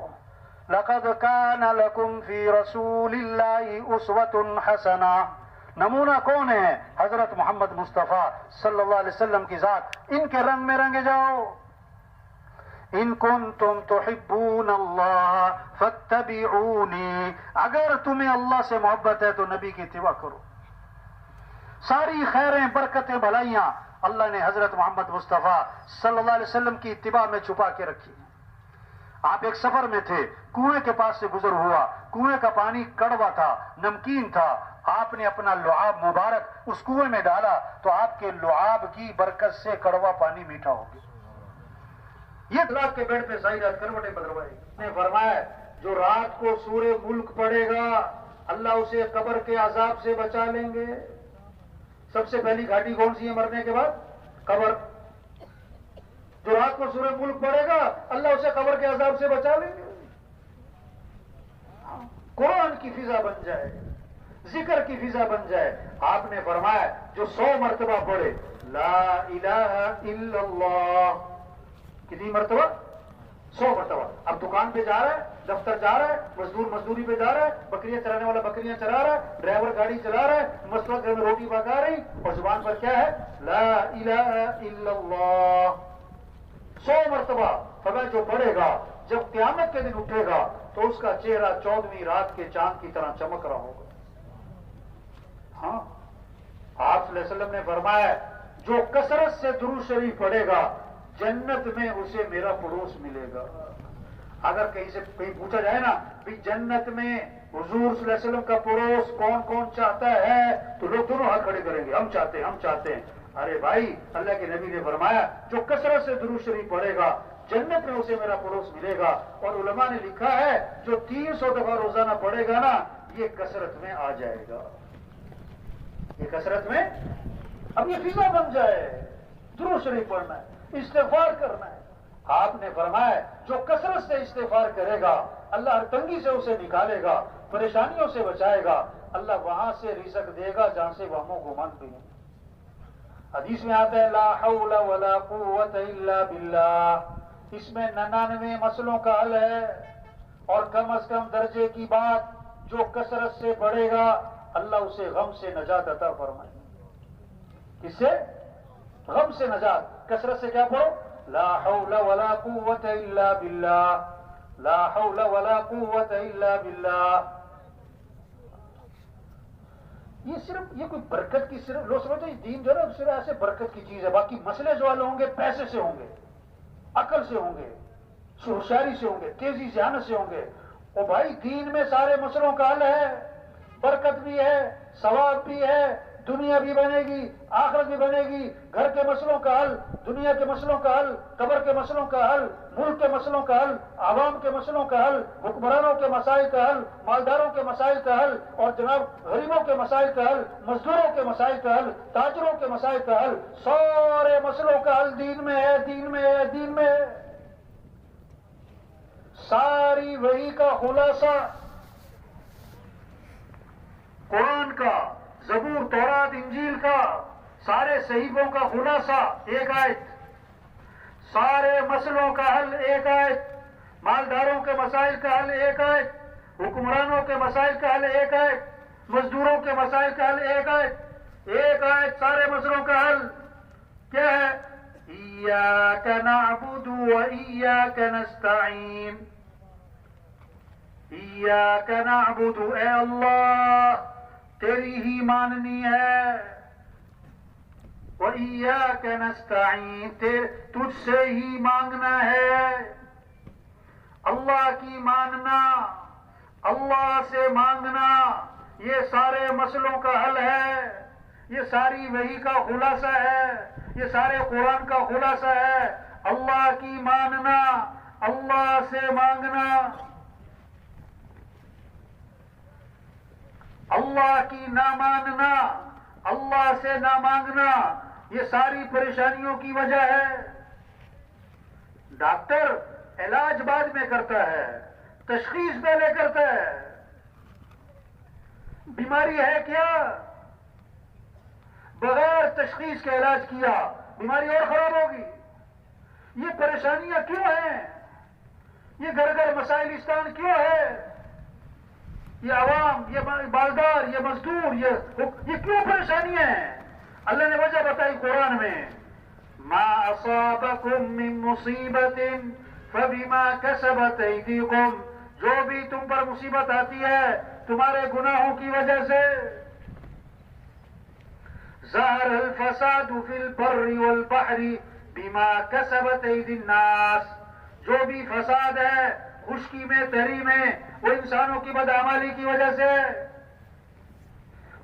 Speaker 2: لقد کان لکم فی رسول اللہ اسوۃ حسنہ، نمونہ کون ہے؟ حضرت محمد مصطفیٰ صلی اللہ علیہ وسلم کی ذات، ان کے رنگ میں رنگے جاؤ۔ ان کنتم تحبون اللہ فاتبعونی، اگر تمہیں اللہ سے محبت ہے تو نبی کی اتباع کرو۔ ساری خیریں، برکتیں، بھلائیاں اللہ نے حضرت محمد مصطفیٰ صلی اللہ علیہ وسلم کی اتباع میں چھپا کے رکھی ہیں۔ آپ ایک سفر میں تھے، کنویں کے پاس سے گزر ہوا، کنویں کا پانی کڑوا تھا، نمکین تھا، آپ نے اپنا لعاب مبارک اس کنویں میں ڈالا تو آپ کے لعاب کی برکت سے کڑوا پانی میٹھا ہو گیا۔ یہ رات کے بیڈ پہ ساری رات کروٹیں بدلوائی نے فرمایا جو رات کو سورہ ملک پڑھے گا اللہ اسے قبر کے عذاب سے بچا لیں گے۔ سب سے پہلی گھاٹی کون سی ہے مرنے کے بعد؟ قبر۔ جو رات کو سورہ ملک پڑھے گا اللہ اسے قبر کے عذاب سے بچا لیں گے۔ قرآن کی فضا بن جائے، ذکر کی فضا بن جائے۔ آپ نے فرمایا جو 100 مرتبہ پڑھے لا الہ الا اللہ، کتنی مرتبہ؟ 100 مرتبہ۔ اب دکان پہ جا رہا ہے، دفتر جا رہا ہے، مزدور مزدوری پہ جا رہا ہے، بکریاں چرانے والا بکریاں چرا رہا ہے، ڈرائیور گاڑی چلا رہا ہے، مسلط گھر میں روٹی پکا رہی، اور زبان پر کیا ہے؟ لا الہ الا اللہ 100 مرتبہ۔ فرمایا جو پڑھے گا جب قیامت کے دن اٹھے گا تو اس کا چہرہ 14ویں رات کے چاند کی طرح چمک رہا ہوگا۔ ہاں، آپ صلی اللہ علیہ وسلم نے فرمایا جو کثرت سے درود شریف پڑھے گا جنت میں اسے میرا پڑوس ملے گا۔ اگر کہیں سے کہیں پوچھا جائے نا بھی جنت میں حضور صلی اللہ علیہ وسلم کا پڑوس کون کون چاہتا ہے تو لوگ دونوں ہاتھ کھڑے کریں گے، ہم چاہتے ہیں، ہم چاہتے ہیں۔ ارے بھائی، اللہ کے نبی نے فرمایا جو کثرت سے درود شریف پڑھے گا جنت میں اسے میرا پڑوس ملے گا۔ اور علماء نے لکھا ہے جو 300 دفعہ روزانہ پڑھے گا نا یہ کثرت میں آ جائے گا، یہ کثرت میں۔ اب یہ فضا بن جائے، درود شریف پڑھنا ہے، استغفار کرنا ہے۔ آپ نے فرمایا جو کثرت سے استغفار کرے گا اللہ ہر تنگی سے اسے نکالے گا، پریشانیوں سے بچائے گا، اللہ وہاں سے رزق دے گا جہاں سے وہم و گمان بھی نہیں۔ حدیث میں آتا ہے لا حول ولا قوت الا باللہ، اس میں 99 مسئلوں کا حل ہے، اور کم از کم درجے کی بات جو کثرت سے بڑھے گا اللہ اسے غم سے نجات عطا فرمائے۔ کس سے؟ غم سے نجات۔ کثرت سے کیا پڑھو؟ لا حول ولا قوت الا باللہ، لا حول ولا قوت الا باللہ۔ یہ صرف یہ کوئی برکت کی، صرف لوگ سمجھتے ہیں دین جو ہے نا صرف ایسے برکت کی چیز ہے، باقی مسئلے جو حل ہوں گے پیسے سے ہوں گے، عقل سے ہوں گے، ہوشیاری سے ہوں گے، تیزی سے آنے سے ہوں گے۔ اور بھائی دین میں سارے مسئلوں کا حل ہے، برکت بھی ہے، ثواب بھی ہے، دنیا بھی بنے گی، آخرت بھی بنے گی۔ گھر کے مسئلوں کا حل، دنیا کے مسئلوں کا حل، قبر کے مسئلوں کا حل، ملک کے مسئلوں کا حل، عوام کے مسئلوں کا حل، حکمرانوں کے مسائل کا حل، مالداروں کے مسائل کا حل، اور جناب غریبوں کے مسائل کا حل، مزدوروں کے مسائل کا حل، تاجروں کے مسائل کا حل، سارے مسئلوں کا حل دین میں ہے، دین میں ہے، دین میں ہے۔ ساری وحی کا خلاصہ قرآن کا، زبور، تورات، انجیل کا، سارے صحیفوں کا خلاصہ ایک آیت، سارے مسئلوں کا حل ایک آیت، مالداروں کے مسائل کا حل ایک آیت، حکمرانوں کے مسائل کا حل ایک آیت، مزدوروں کے مسائل کا حل ایک آیت، ایک آیت سارے مسئلوں کا حل کیا ہے؟ ایاک نعبد و ایاک نستعین، ایاک نعبد، اے اللہ تیری ہی ماننی ہے، وَإِيَّاكَ نَسْتَعِينُ، تجھ سے ہی مانگنا ہے۔ اللہ کی ماننا، اللہ سے مانگنا، یہ سارے مسئلوں کا حل ہے، یہ ساری وحی کا خلاصہ ہے، یہ سارے قرآن کا خلاصہ ہے۔ اللہ کی ماننا، اللہ سے مانگنا، اللہ کی نہ ماننا، اللہ سے نہ مانگنا، یہ ساری پریشانیوں کی وجہ ہے. ڈاکٹر علاج بعد میں کرتا ہے، تشخیص پہلے کرتا ہے. بیماری ہے کیا؟ بغیر تشخیص کے علاج کیا بیماری اور خراب ہوگی. یہ پریشانیاں کیوں ہیں؟ یہ گھر گھر مسائلستان کیوں ہے؟ یہ عوام، یہ بالدار، یہ مزدور، یہ کیوں پریشانیاں ہیں؟ اللہ نے وجہ بتائی قرآن میں، ما اصابکم من مصیبت فبما کسبت ایدیکم، جو بھی تم پر مصیبت آتی ہے تمہارے گناہوں کی وجہ سے. ظہر الفساد فی البر والبحر بما کسبت ایدی الناس، جو بھی فساد ہے خشکی میں تری میں وہ انسانوں کی بدعمالی کی وجہ سے.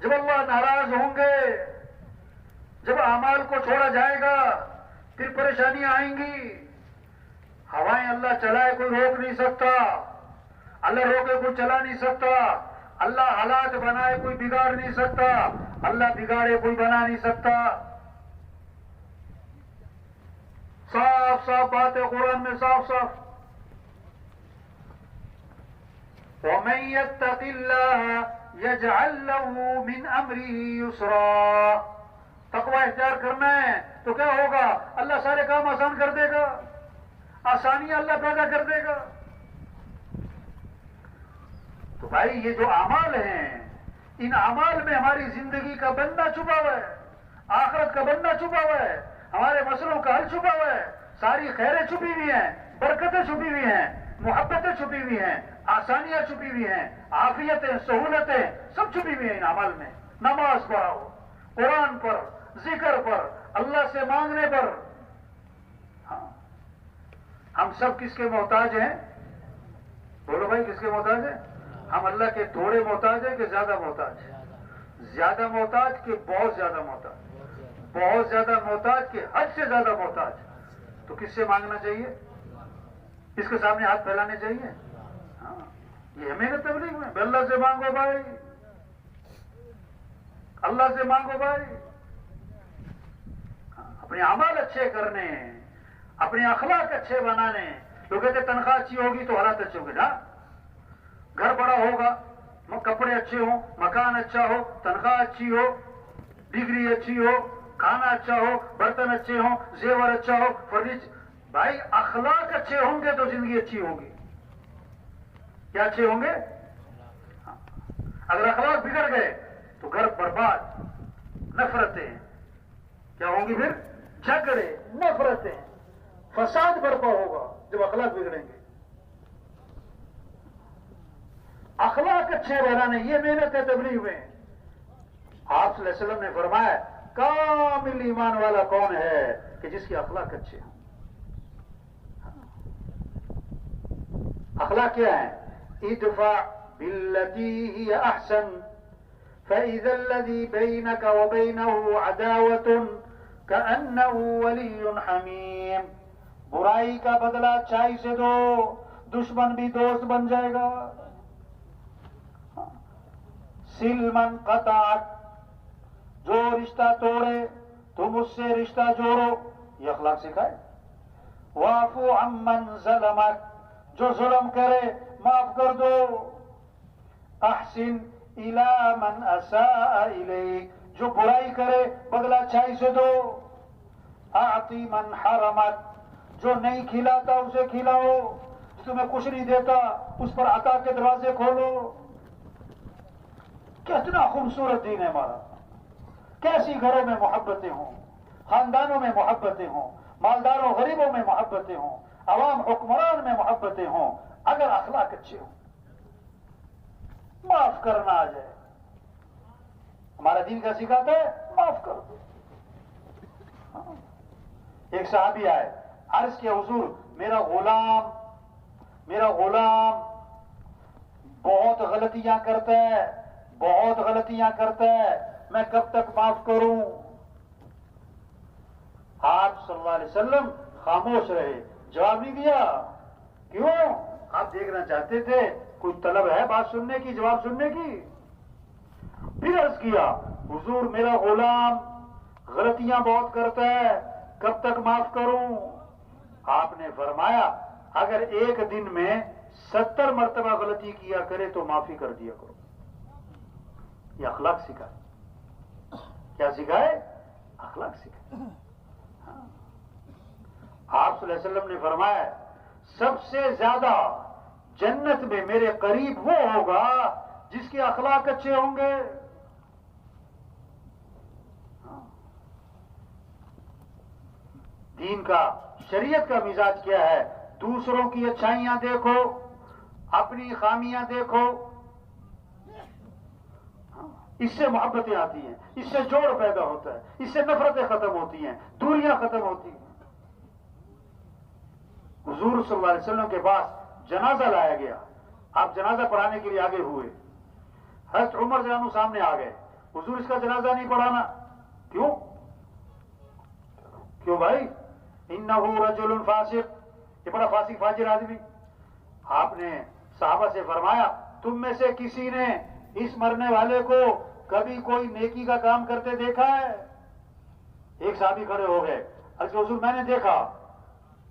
Speaker 2: جب اللہ ناراض ہوں گے، جب اعمال کو چھوڑا جائے گا پھر پریشانیاں آئیں گی. ہوائیں اللہ چلائے کوئی روک نہیں سکتا، اللہ روکے کوئی چلا نہیں سکتا، اللہ حالات بنائے کوئی بگاڑ نہیں سکتا، اللہ بگاڑے کوئی بنا نہیں سکتا. صاف صاف بات ہے قرآن میں، صاف صاف. وَمَن يَتَّقِ اللَّهَ يَجْعَل لَّهُ مِنْ أَمْرِهِ يُسْرًا. تقوی اختیار کرنا ہے تو کیا ہوگا؟ اللہ سارے کام آسان کر دے گا، آسانیاں اللہ پیدا کر دے گا. تو بھائی یہ جو اعمال ہیں، ان اعمال میں ہماری زندگی کا بندہ چھپا ہوا ہے، آخرت کا بندہ چھپا ہوا ہے، ہمارے مسئلوں کا حل چھپا ہوا ہے. ساری خیریں چھپی ہوئی ہیں، برکتیں چھپی ہوئی ہیں، محبتیں چھپی ہوئی ہیں، آسانیاں چھپی ہوئی ہیں، عافیتیں، سہولتیں سب چھپی ہوئی ہیں ان اعمال میں. نماز پڑھو، قرآن پر، ذکر پر، اللہ سے مانگنے پر. ہاں ہم سب کس کے محتاج ہیں؟ بولو بھائی، کس کے محتاج ہیں؟ ہم اللہ کے تھوڑے محتاج ہیں کہ زیادہ محتاج؟ زیادہ محتاج کہ بہت زیادہ محتاج؟ بہت زیادہ محتاج کہ حد سے زیادہ محتاج. تو کس سے مانگنا چاہیے؟ اس کے سامنے ہاتھ پھیلانے چاہیے. ہاں یہ ہمیں تبلیغ میں اللہ سے مانگو بھائی، اللہ سے مانگو بھائی. اپنے اعمال اچھے کرنے، اپنے اخلاق اچھے بنانے. لوگ کہتے تنخواہ اچھی ہوگی تو حالات اچھے ہوں گے. نا گھر بڑا ہوگا، کپڑے اچھے ہوں، مکان اچھا ہو، تنخواہ اچھی ہو، ڈگری اچھی ہو، کھانا اچھا ہو، برتن اچھے ہوں، زیور اچھا ہو، فرنیچر. بھائی اخلاق اچھے ہوں گے تو زندگی اچھی ہوگی. کیا اچھے ہوں گے؟ اگر اخلاق بگڑ گئے تو گھر برباد. نفرتیں کیا ہوں گی؟ پھر جھگڑے، نفرتیں، فساد برپا ہوگا جب اخلاق بگڑیں گے. اخلاق اچھے بنانے یہ محنت ہے تبلیغ میں. آپ صلی اللہ علیہ وسلم نے فرمایا کامل ایمان والا کون ہے؟ کہ جس کے اخلاق اچھے ہیں. اخلاق کیا ہے؟ ادفع بالتی ہی احسن فاذا الذی بینک وبینہ عداوۃ کأنہ ولی حمیم. برائی کا بدلہ اچھائی سے دو، دشمن بھی دوست بن جائے گا. سل من قطعک، جو رشتہ توڑے تم اس سے رشتہ جوڑو. یہ اخلاق سکھائے. واعفو عمن ظلمک، جو ظلم کرے معاف کر دو. احسن الی من اساء الیک، جو برائی کرے بدلہ اچھائی سے دو. اعطی من حرمک، جو نہیں کھلاتا اسے کھلاؤ، جو تمہیں کچھ نہیں دیتا اس پر عطا کے دروازے کھولو. کتنا خوبصورت دین ہے ہمارا. کیسی گھروں میں محبتیں ہوں، خاندانوں میں محبتیں ہوں، مالداروں غریبوں میں محبتیں ہوں، عوام حکمران میں محبتیں ہوں، اگر اخلاق اچھے ہوں. معاف کرنا آ جائے. ہمارا دین کا سکھاتا ہے معاف کر دو. ایک صحابی آئے، عرض کیا حضور میرا غلام بہت غلطیاں کرتا ہے، بہت غلطیاں کرتا ہے، میں کب تک معاف کروں؟ آپ صلی اللہ علیہ وسلم خاموش رہے، جواب نہیں دیا. کیوں؟ آپ دیکھنا چاہتے تھے کوئی طلب ہے بات سننے کی، جواب سننے کی. پھر عرض کیا حضور میرا غلام غلطیاں بہت کرتا ہے، کب تک معاف کروں؟ آپ نے فرمایا اگر ایک دن میں 70 مرتبہ غلطی کیا کرے تو معافی کر دیا کرو۔ یہ اخلاق سکھائے، کیا سکھائے؟ اخلاق سکھائے۔ آپ صلی اللہ علیہ وسلم نے فرمایا سب سے زیادہ جنت میں میرے قریب وہ ہوگا جس کے اخلاق اچھے ہوں گے۔ دین کا، شریعت کا مزاج کیا ہے؟ دوسروں کی اچھائیاں دیکھو، اپنی خامیاں دیکھو، اس سے محبتیں آتی ہیں، اس سے جوڑ پیدا ہوتا ہے، اس سے نفرتیں ختم ہوتی ہیں، دوریاں ختم ہوتی ہیں۔ حضور صلی اللہ علیہ وسلم کے پاس جنازہ لایا گیا، آپ جنازہ پڑھانے کے لیے آگے ہوئے، حضرت عمر رضی اللہ عنہ سامنے آ گئے، حضور اس کا جنازہ نہیں پڑھانا؟ کیوں بھائی؟ انہ رجل فاسق، یہ بڑا فاسق فاجر آدمی۔ آپ نے صحابہ سے فرمایا تم میں سے کسی نے اس مرنے والے کو کبھی کوئی نیکی کا کام کرتے دیکھا ہے؟ ایک صحابی کھڑے ہو گئے، عرض کہ حضور میں نے دیکھا،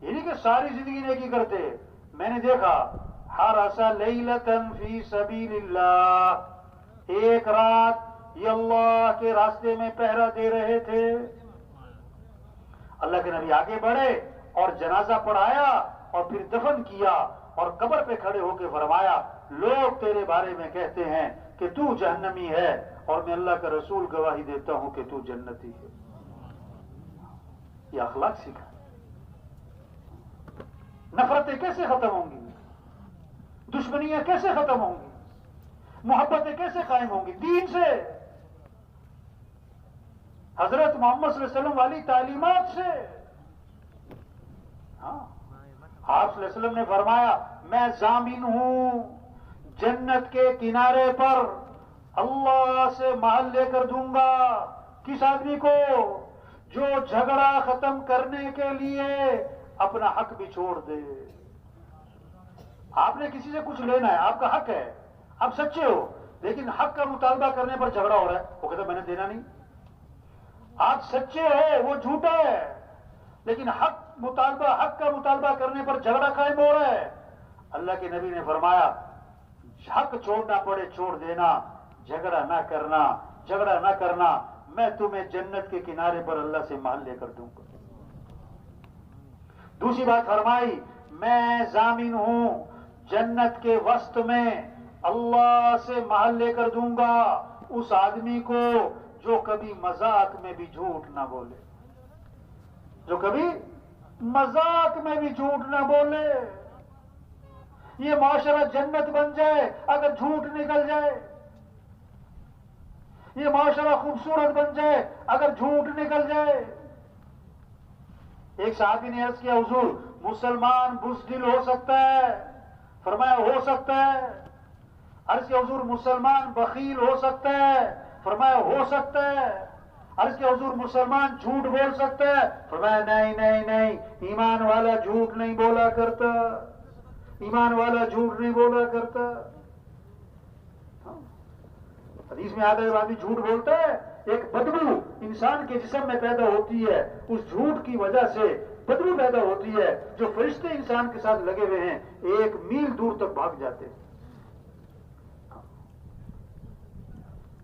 Speaker 2: یہ نہیں کہ ساری زندگی نیکی کرتے، میں نے دیکھا حرس لیلۃ فی سبیل اللہ، ایک رات یہ اللہ کے راستے میں پہرا دے رہے تھے۔ اللہ کے نبی آگے بڑھے اور جنازہ پڑھایا اور پھر دفن کیا اور قبر پہ کھڑے ہو کے فرمایا لوگ تیرے بارے میں کہتے ہیں کہ تو جہنمی ہے اور میں اللہ کا رسول گواہی دیتا ہوں کہ تو جنتی ہے۔ یہ اخلاق سیکھا۔ نفرتیں کیسے ختم ہوں گی؟ دشمنیاں کیسے ختم ہوں گی؟ محبتیں کیسے قائم ہوں گی؟ دین سے، حضرت محمد صلی اللہ علیہ وسلم والی تعلیمات سے۔ آپ صلی اللہ علیہ وسلم نے فرمایا میں ضامن ہوں جنت کے کنارے پر اللہ سے محل لے کر دوں گا کس آدمی کو؟ جو جھگڑا ختم کرنے کے لیے اپنا حق بھی چھوڑ دے۔ آپ نے کسی سے کچھ لینا ہے، آپ کا حق ہے، آپ سچے ہو، لیکن حق کا مطالبہ کرنے پر جھگڑا ہو رہا ہے، وہ کہتا میں نے دینا نہیں۔ آپ سچے ہو، وہ جھوٹا ہے، لیکن حق کا مطالبہ کرنے پر جھگڑا قائم ہو رہا ہے۔ اللہ کے نبی نے فرمایا حق چھوڑنا پڑے چھوڑ دینا، جھگڑا نہ کرنا، میں تمہیں جنت کے کنارے پر اللہ سے محل لے کر دوں گا۔ دوسری بات فرمائی میں ضامن ہوں جنت کے وسط میں اللہ سے محل لے کر دوں گا اس آدمی کو جو کبھی مذاق میں بھی جھوٹ نہ بولے، جو کبھی مذاق میں بھی جھوٹ نہ بولے۔ یہ معاشرہ جنت بن جائے اگر جھوٹ نکل جائے، یہ معاشرہ خوبصورت بن جائے اگر جھوٹ نکل جائے۔ ایک صحابی نے عرض کیا حضور مسلمان بزدل ہو سکتا ہے؟ فرمایا ہو سکتا ہے۔ عرض کیا حضور مسلمان بخیل ہو سکتا ہے؟ فرمایا ہو سکتا ہے۔ عرض کیا حضور مسلمان جھوٹ بول سکتا ہے؟ فرمایا نہیں، ایمان والا جھوٹ نہیں بولا کرتا، ایمان والا جھوٹ نہیں بولا کرتا۔ حدیث میں آتا ہے جب آدمی جھوٹ بولتا ہے ایک بدبو انسان کے جسم میں پیدا ہوتی ہے، اس جھوٹ کی وجہ سے بدبو پیدا ہوتی ہے، جو فرشتے انسان کے ساتھ لگے ہوئے ہیں 1 میل دور تک بھاگ جاتے ہیں۔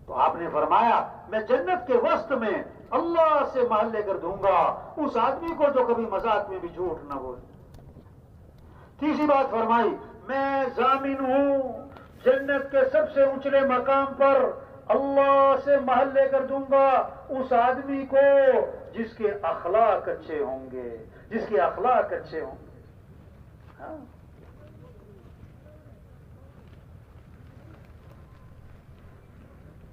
Speaker 2: تو آپ نے فرمایا میں جنت کے وسط میں اللہ سے محل لے کر دوں گا اس آدمی کو جو کبھی مذاق میں بھی جھوٹ نہ بولے۔ تیسری بات فرمائی میں ضامن ہوں جنت کے سب سے اونچے مقام پر اللہ سے محل لے کر دوں گا اس آدمی کو جس کے اخلاق اچھے ہوں گے، جس کے اخلاق اچھے ہوں گے۔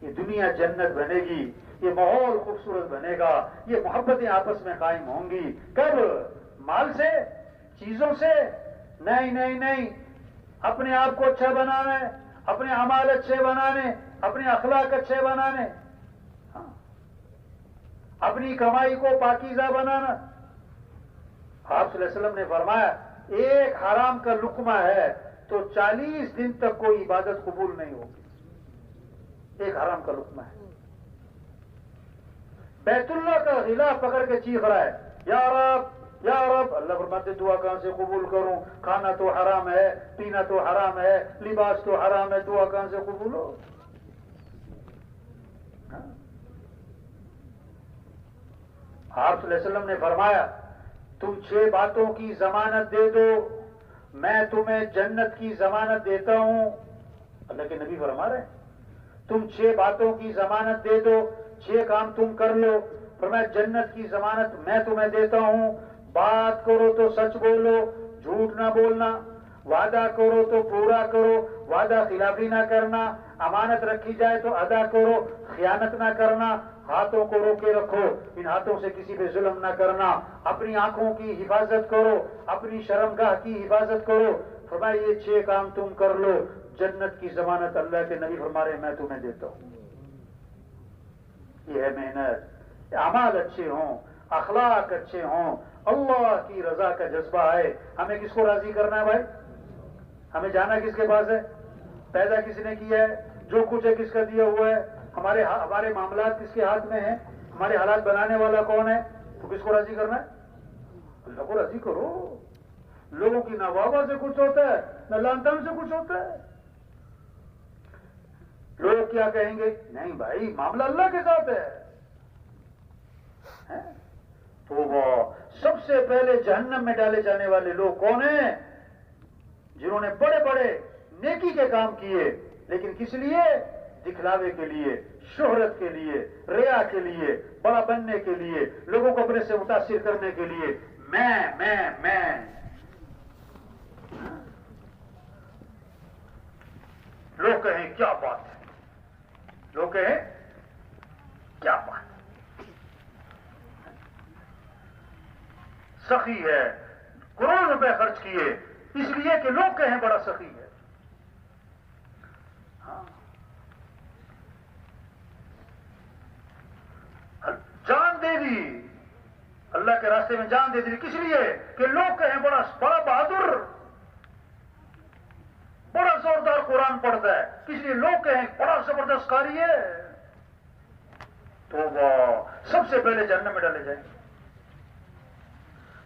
Speaker 2: یہ دنیا جنت بنے گی، یہ ماحول خوبصورت بنے گا، یہ محبتیں آپس میں قائم ہوں گی۔ کب؟ مال سے، چیزوں سے؟ نہیں، اپنے آپ کو اچھا بنانا ہے، اپنے اعمال اچھے بنانے، اپنے اخلاق اچھے بنانے، اپنی کمائی کو پاکیزہ بنانا۔ آپ صلی اللہ علیہ وسلم نے فرمایا ایک حرام کا لقمہ ہے تو 40 دن تک کوئی عبادت قبول نہیں ہوگی۔ ایک حرام کا لقمہ ہے۔ بیت اللہ کا غلاف پکڑ کے چیخ رہا ہے یا رب یا رب. اللہ فرماتے دعا کہاں سے قبول کروں؟ کھانا تو حرام ہے، پینا تو حرام ہے، لباس تو حرام ہے، دعا کہاں سے قبول ہو؟ آپ صلی اللہ علیہ وسلم نے فرمایا تم 6 باتوں کی ضمانت دے دو میں تمہیں جنت کی ضمانت دیتا ہوں. اللہ کے نبی فرما رہے ہیں تم 6 باتوں کی ضمانت دے دو، 6 کام تم کر لو، فرمایا جنت کی ضمانت میں تمہیں دیتا ہوں. بات کرو تو سچ بولو، جھوٹ نہ بولنا، وعدہ کرو تو پورا کرو، وعدہ خلافی نہ کرنا، امانت رکھی جائے تو ادا کرو، خیانت نہ کرنا، ہاتھوں کو روکے رکھو، ان ہاتھوں سے کسی پہ ظلم نہ کرنا، اپنی آنکھوں کی حفاظت کرو، اپنی شرمگاہ کی حفاظت کرو. فرمایا یہ 6 کام تم کر لو، جنت کی ضمانت اللہ کے نبی فرما رہے ہیں میں تمہیں دیتا ہوں. یہ ہے محنت، اعمال اچھے ہوں، اخلاق اچھے ہوں، اللہ کی رضا کا جذبہ ہے. ہمیں کس کو راضی کرنا ہے بھائی؟ ہمیں جانا کس کے پاس ہے؟ پیدا کس نے کیا ہے؟ جو کچھ ہے کس کا دیا ہوا ہے؟ ہمارے معاملات کس کے ہاتھ میں ہیں؟ ہمارے حالات بنانے والا کون ہے؟ تو کس کو راضی کرنا ہے؟ اللہ کو راضی کرو. لوگوں کی نہ واہ واہ سے کچھ ہوتا ہے نہ لان تان سے کچھ ہوتا ہے. لوگ کیا کہیں گے؟ نہیں بھائی معاملہ اللہ کے ساتھ ہے. تو وہ سب سے پہلے جہنم میں ڈالے جانے والے لوگ کون ہیں؟ جنہوں نے بڑے بڑے نیکی کے کام کیے لیکن کس لیے؟ دکھلاوے کے لیے، شہرت کے لیے، ریا کے لیے، بڑا بننے کے لیے، لوگوں کو اپنے سے متاثر کرنے کے لیے. میں لوگ کہیں کیا بات ہے، لوگ کہیں کیا بات ہے، سخی ہے، کروڑ روپے خرچ کیے اس لیے کہ لوگ کہیں بڑا سخی ہے. جان دے دی اللہ کے راستے میں، جان دے دی کس لیے؟ کہ لوگ کہیں بڑا بہادر، بڑا زوردار قرآن پڑھتا ہے، کس لیے لوگ کہیں بڑا زبردست قاری ہے. تو وہ سب سے پہلے جہنم میں ڈالے جائیں.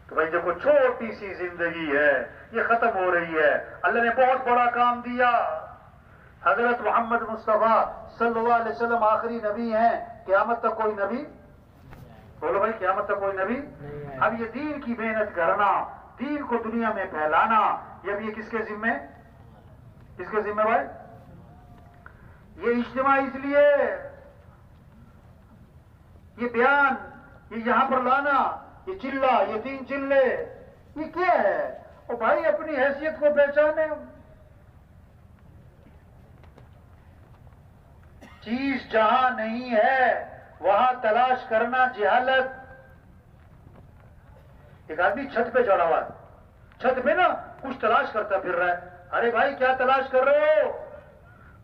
Speaker 2: تو بھائی دیکھو چھوٹی سی زندگی ہے یہ ختم ہو رہی ہے. اللہ نے بہت بڑا کام دیا. حضرت محمد مصطفیٰ صلی اللہ علیہ وسلم آخری نبی ہیں. قیامت تک کوئی نبی، بولو بھائی قیامت تک کوئی نبی. اب یہ دین کی محنت کرنا، دین کو دنیا میں پھیلانا، یہ کس کے ذمہ؟ کس کے ذمہ بھائی؟ یہ اجتماع اس لیے، یہ بیان، یہ یہاں پر لانا، یہ چلہ، یہ 3 چلے، یہ کیا ہے؟ اور بھائی اپنی حیثیت کو پہچانے. چیز جہاں نہیں ہے وہاں تلاش کرنا جہالت. ایک آدمی چھت پہ چڑھا ہوا ہے، چھت پہ نا کچھ تلاش کرتا پھر رہا ہے. ارے بھائی کیا تلاش کر رہے ہو؟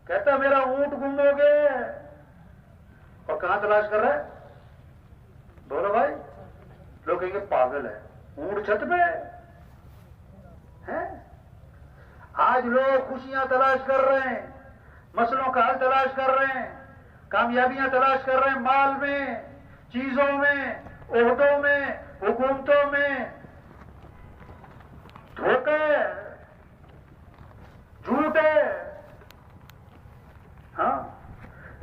Speaker 2: کہتا میرا اونٹ گم ہو گیا. اور کہاں تلاش کر رہا ہے؟ بولو بھائی. لوگ کہیں گے پاگل ہے، اونٹ چھت پہ ہے. آج لوگ خوشیاں تلاش کر رہے ہیں، مسئلوں کا حل تلاش کر رہے ہیں، کامیابیاں تلاش کر رہے ہیں، مال میں، چیزوں میں، عہدوں میں، حکومتوں میں. دھوکے، جھوٹے. ہاں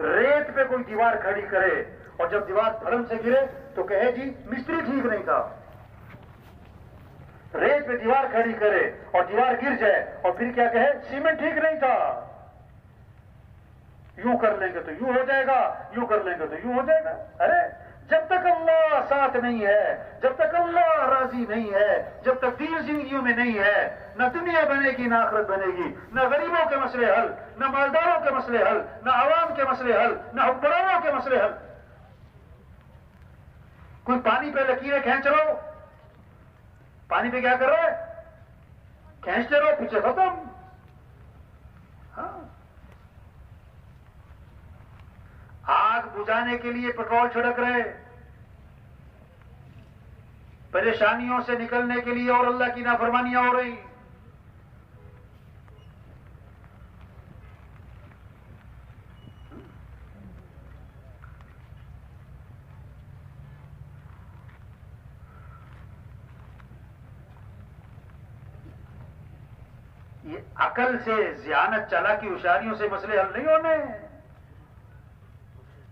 Speaker 2: ریت پہ کوئی دیوار کھڑی کرے اور جب دیوار دھڑم سے گرے تو کہے جی مستری ٹھیک نہیں تھا. ریت پہ دیوار کھڑی کرے اور دیوار گر جائے اور پھر کیا کہے؟ سیمنٹ ٹھیک نہیں تھا. یوں کر لیں گے تو یوں ہو جائے گا، یوں کر لیں گے تو یوں ہو جائے گا. ارے جب تک اللہ ساتھ نہیں ہے، جب تک اللہ راضی نہیں ہے، جب تک دین زندگیوں میں نہیں ہے، نہ دنیا بنے گی نہ آخرت بنے گی. نہ غریبوں کے مسئلے حل، نہ مالداروں کے مسئلے حل، نہ عوام کے مسئلے حل، نہ حکمرانوں کے مسئلے حل. کوئی پانی پہ لکیریں کھینچ رہو، پانی پہ کیا کر رہا ہے؟ کھینچتے رہو، پیچھے ختم. ہاں آگ بجھانے کے لیے پیٹرول چھڑک رہے، پریشانیوں سے نکلنے کے لیے اور اللہ کی نافرمانیاں ہو رہی.
Speaker 1: یہ عقل سے ذہانت چالاکی ہوشیاریوں سے مسئلے حل نہیں ہونے،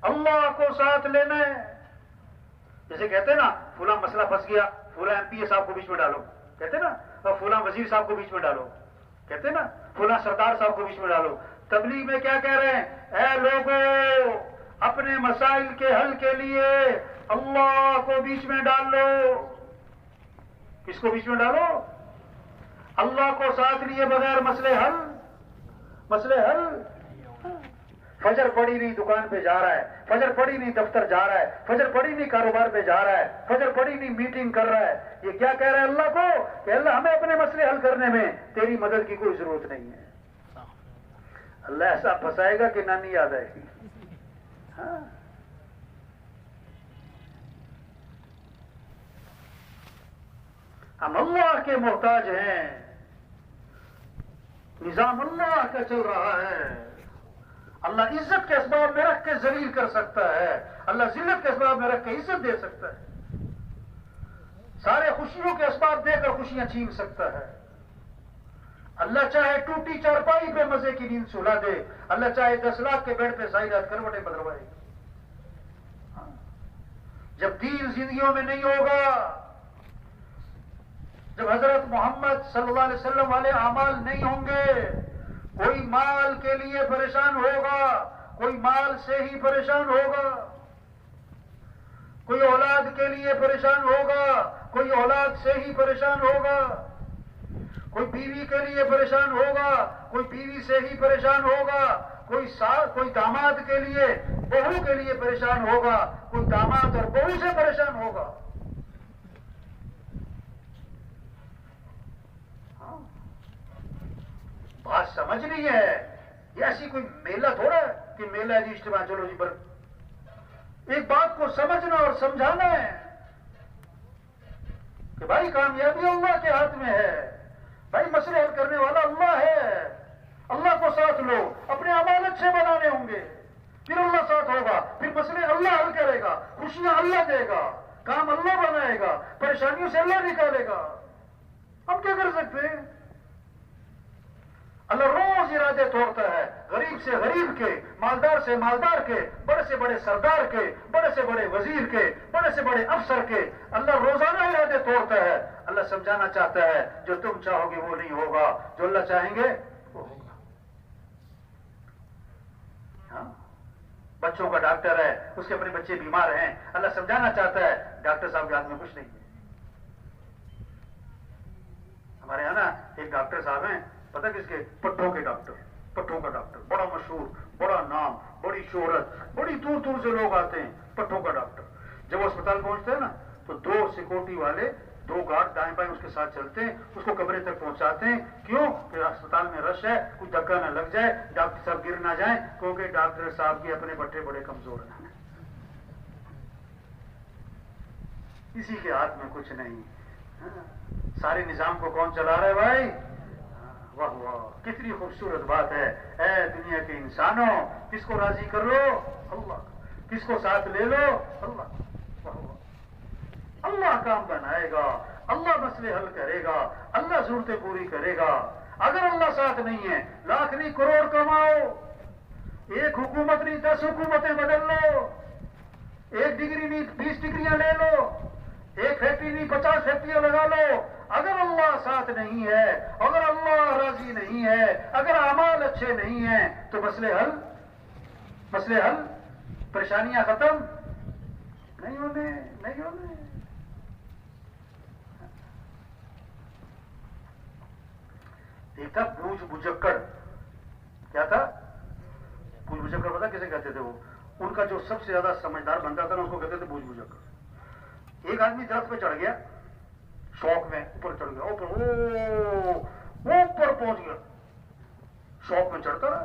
Speaker 1: اللہ کو ساتھ لینا ہے. جیسے کہتے ہیں نا فلاں مسئلہ پھنس گیا، فلاں ایم پی اے صاحب کو بیچ میں ڈالو، کہتے ہیں نا، اور فلاں وزیر صاحب کو بیچ میں ڈالو، کہتے ہیں نا فلاں سردار صاحب کو بیچ میں ڈالو. تبلیغ میں کیا کہہ رہے ہیں؟ اے لوگوں، اپنے مسائل کے حل کے لیے اللہ کو بیچ میں ڈال لو. کس کو بیچ میں ڈالو؟ اللہ کو ساتھ لیے بغیر مسئلے حل. مسئلے حل. فجر پڑی نہیں دکان پہ جا رہا ہے، فجر پڑی نہیں دفتر جا رہا ہے، فجر پڑی نہیں کاروبار پہ جا رہا ہے، فجر پڑی نہیں میٹنگ کر رہا ہے. یہ کیا کہہ رہا ہے اللہ کو کہ اللہ ہمیں اپنے مسئلے حل کرنے میں تیری مدد کی کوئی ضرورت نہیں ہے. اللہ ایسا پھنسائے گا کہ نانی یاد آئے گی. ہاں ہم اللہ کے محتاج ہیں، نظام اللہ کا چل رہا ہے. اللہ عزت کے اسباب میں رکھ کے ذلیل کر سکتا ہے، اللہ ذلت کے اسباب میں رکھ کے عزت دے سکتا ہے، سارے خوشیوں کے اسباب دے کر خوشیاں چھین سکتا ہے. اللہ چاہے ٹوٹی چارپائی پہ مزے کی نیند سلا دے، اللہ چاہے 10 لاکھ کے بیڈ پہ ساری رات کروٹیں بدلوائے. جب دین زندگیوں میں نہیں ہوگا، جب حضرت محمد صلی اللہ علیہ وسلم والے اعمال نہیں ہوں گے، کوئی مال کے لیے پریشان ہوگا، کوئی مال سے ہی پریشان ہوگا، کوئی اولاد کے لیے پریشان ہوگا، کوئی اولاد سے ہی پریشان ہوگا، کوئی بیوی کے لیے پریشان ہوگا، کوئی بیوی سے ہی پریشان ہوگا، کوئی داماد کے لیے بہو کے لیے پریشان ہوگا، کوئی داماد اور بہو سے پریشان ہوگا. بات سمجھ نہیں ہے. یہ ایسی کوئی میلہ تھوڑا ہے کہ میلہ ہے جی اجتماع چلو جی. ایک بات کو سمجھنا اور سمجھانا ہے کہ بھائی کامیابی اللہ کے ہاتھ میں ہے، بھائی مسئلے حل کرنے والا اللہ ہے. اللہ کو ساتھ لو، اپنے اعمال اچھے بنانے ہوں گے، پھر اللہ ساتھ ہوگا، پھر مسئلے اللہ حل کرے گا، خوشیاں اللہ دے گا، کام اللہ بنائے گا، پریشانیوں سے اللہ نکالے گا. ہم کیا کر سکتے ہیں؟ اللہ روز ارادے توڑتا ہے، غریب سے غریب کے، مالدار سے مالدار کے، بڑے سے بڑے سردار کے، بڑے سے بڑے وزیر کے، بڑے سے بڑے افسر کے. اللہ روزانہ ارادے توڑتا ہے. اللہ سمجھانا چاہتا ہے جو تم چاہو گے وہ نہیں ہوگا، جو اللہ چاہیں گے وہ ہوگا. ہاں بچوں کا ڈاکٹر ہے، اس کے اپنے بچے بیمار ہیں، اللہ سمجھانا چاہتا ہے ڈاکٹر صاحب کے ہاتھ میں کچھ نہیں ہے. ہمارے یہاں نا ایک ڈاکٹر صاحب ہیں، پتہ کس کے؟ پٹھوں کے ڈاکٹر. پٹھوں کا ڈاکٹر بڑا مشہور، بڑا نام، بڑی شہرت، بڑی دور دور سے لوگ آتے ہیں. پٹھوں کا ڈاکٹر. جب وہ اسپتال پہنچتے ہیں نا تو 2 سیکورٹی والے، 2 گارڈ دائیں بائیں اس کے ساتھ چلتے ہیں، اس کو کمرے تک پہنچاتے ہیں. کیوں کہ اسپتال میں رش ہے، کوئی دھکا نہ لگ جائے، ڈاکٹر صاحب گر نہ جائیں، کیونکہ ڈاکٹر صاحب کے اپنے بٹھے بڑے کمزور ہیں، کسی کے ہاتھ میں کچھ نہیں. سارے نظام کو کون چلا رہا ہے بھائی؟ واہ واہ، کتنی خوبصورت بات ہے. اے دنیا کے انسانوں، کس کو راضی کر لو؟ اللہ. کس کو ساتھ لے لو؟ اللہ. واہ واہ. اللہ کام بنائے گا، اللہ مسئلے حل کرے گا، اللہ ضرورتیں پوری کرے گا. اگر اللہ ساتھ نہیں ہے، لاکھ نہیں کروڑ کماؤ، 1 حکومت نہیں 10 حکومتیں بدل لو، 1 ڈگری نہیں 20 ڈگریاں لے لو، 1 فیکٹری نہیں 50 فیکٹریاں لگا لو. اگر اللہ ساتھ نہیں ہے، اگر اللہ راضی نہیں ہے، اگر اعمال اچھے نہیں ہیں تو مسئلے حل، پریشانیاں ختم نہیں ہونے. ایک تھا بوجھ بجکڑ. کیا تھا؟ بوجھ بجکڑ. پتا کسے کہتے تھے؟ وہ ان کا جو سب سے زیادہ سمجھدار بنتا تھا نا، اس کو کہتے تھے بوجھ بجکڑ. ایک آدمی درخت پہ چڑھ گیا، شوق میں اوپر چڑھ گیا، اوپر پہنچ گیا، شوق میں چڑھتا رہا.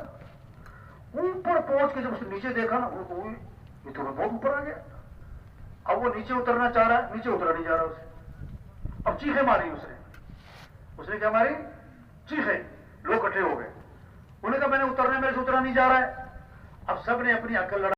Speaker 1: اوپر پہنچ کے جب اس نے نیچے دیکھا نا، یہ تو بہت اوپر آ گیا. اب وہ نیچے اترنا چاہ رہا ہے، نیچے اترا نہیں جا رہا اسے. اب چیخیں ماری اس نے کیا ماری؟ چیخیں. لوگ اکٹھے ہو گئے، انہوں نے کہا میں نے اترنا، میرے سے اترا نہیں جا رہا ہے. اب سب نے اپنی عقل لڑا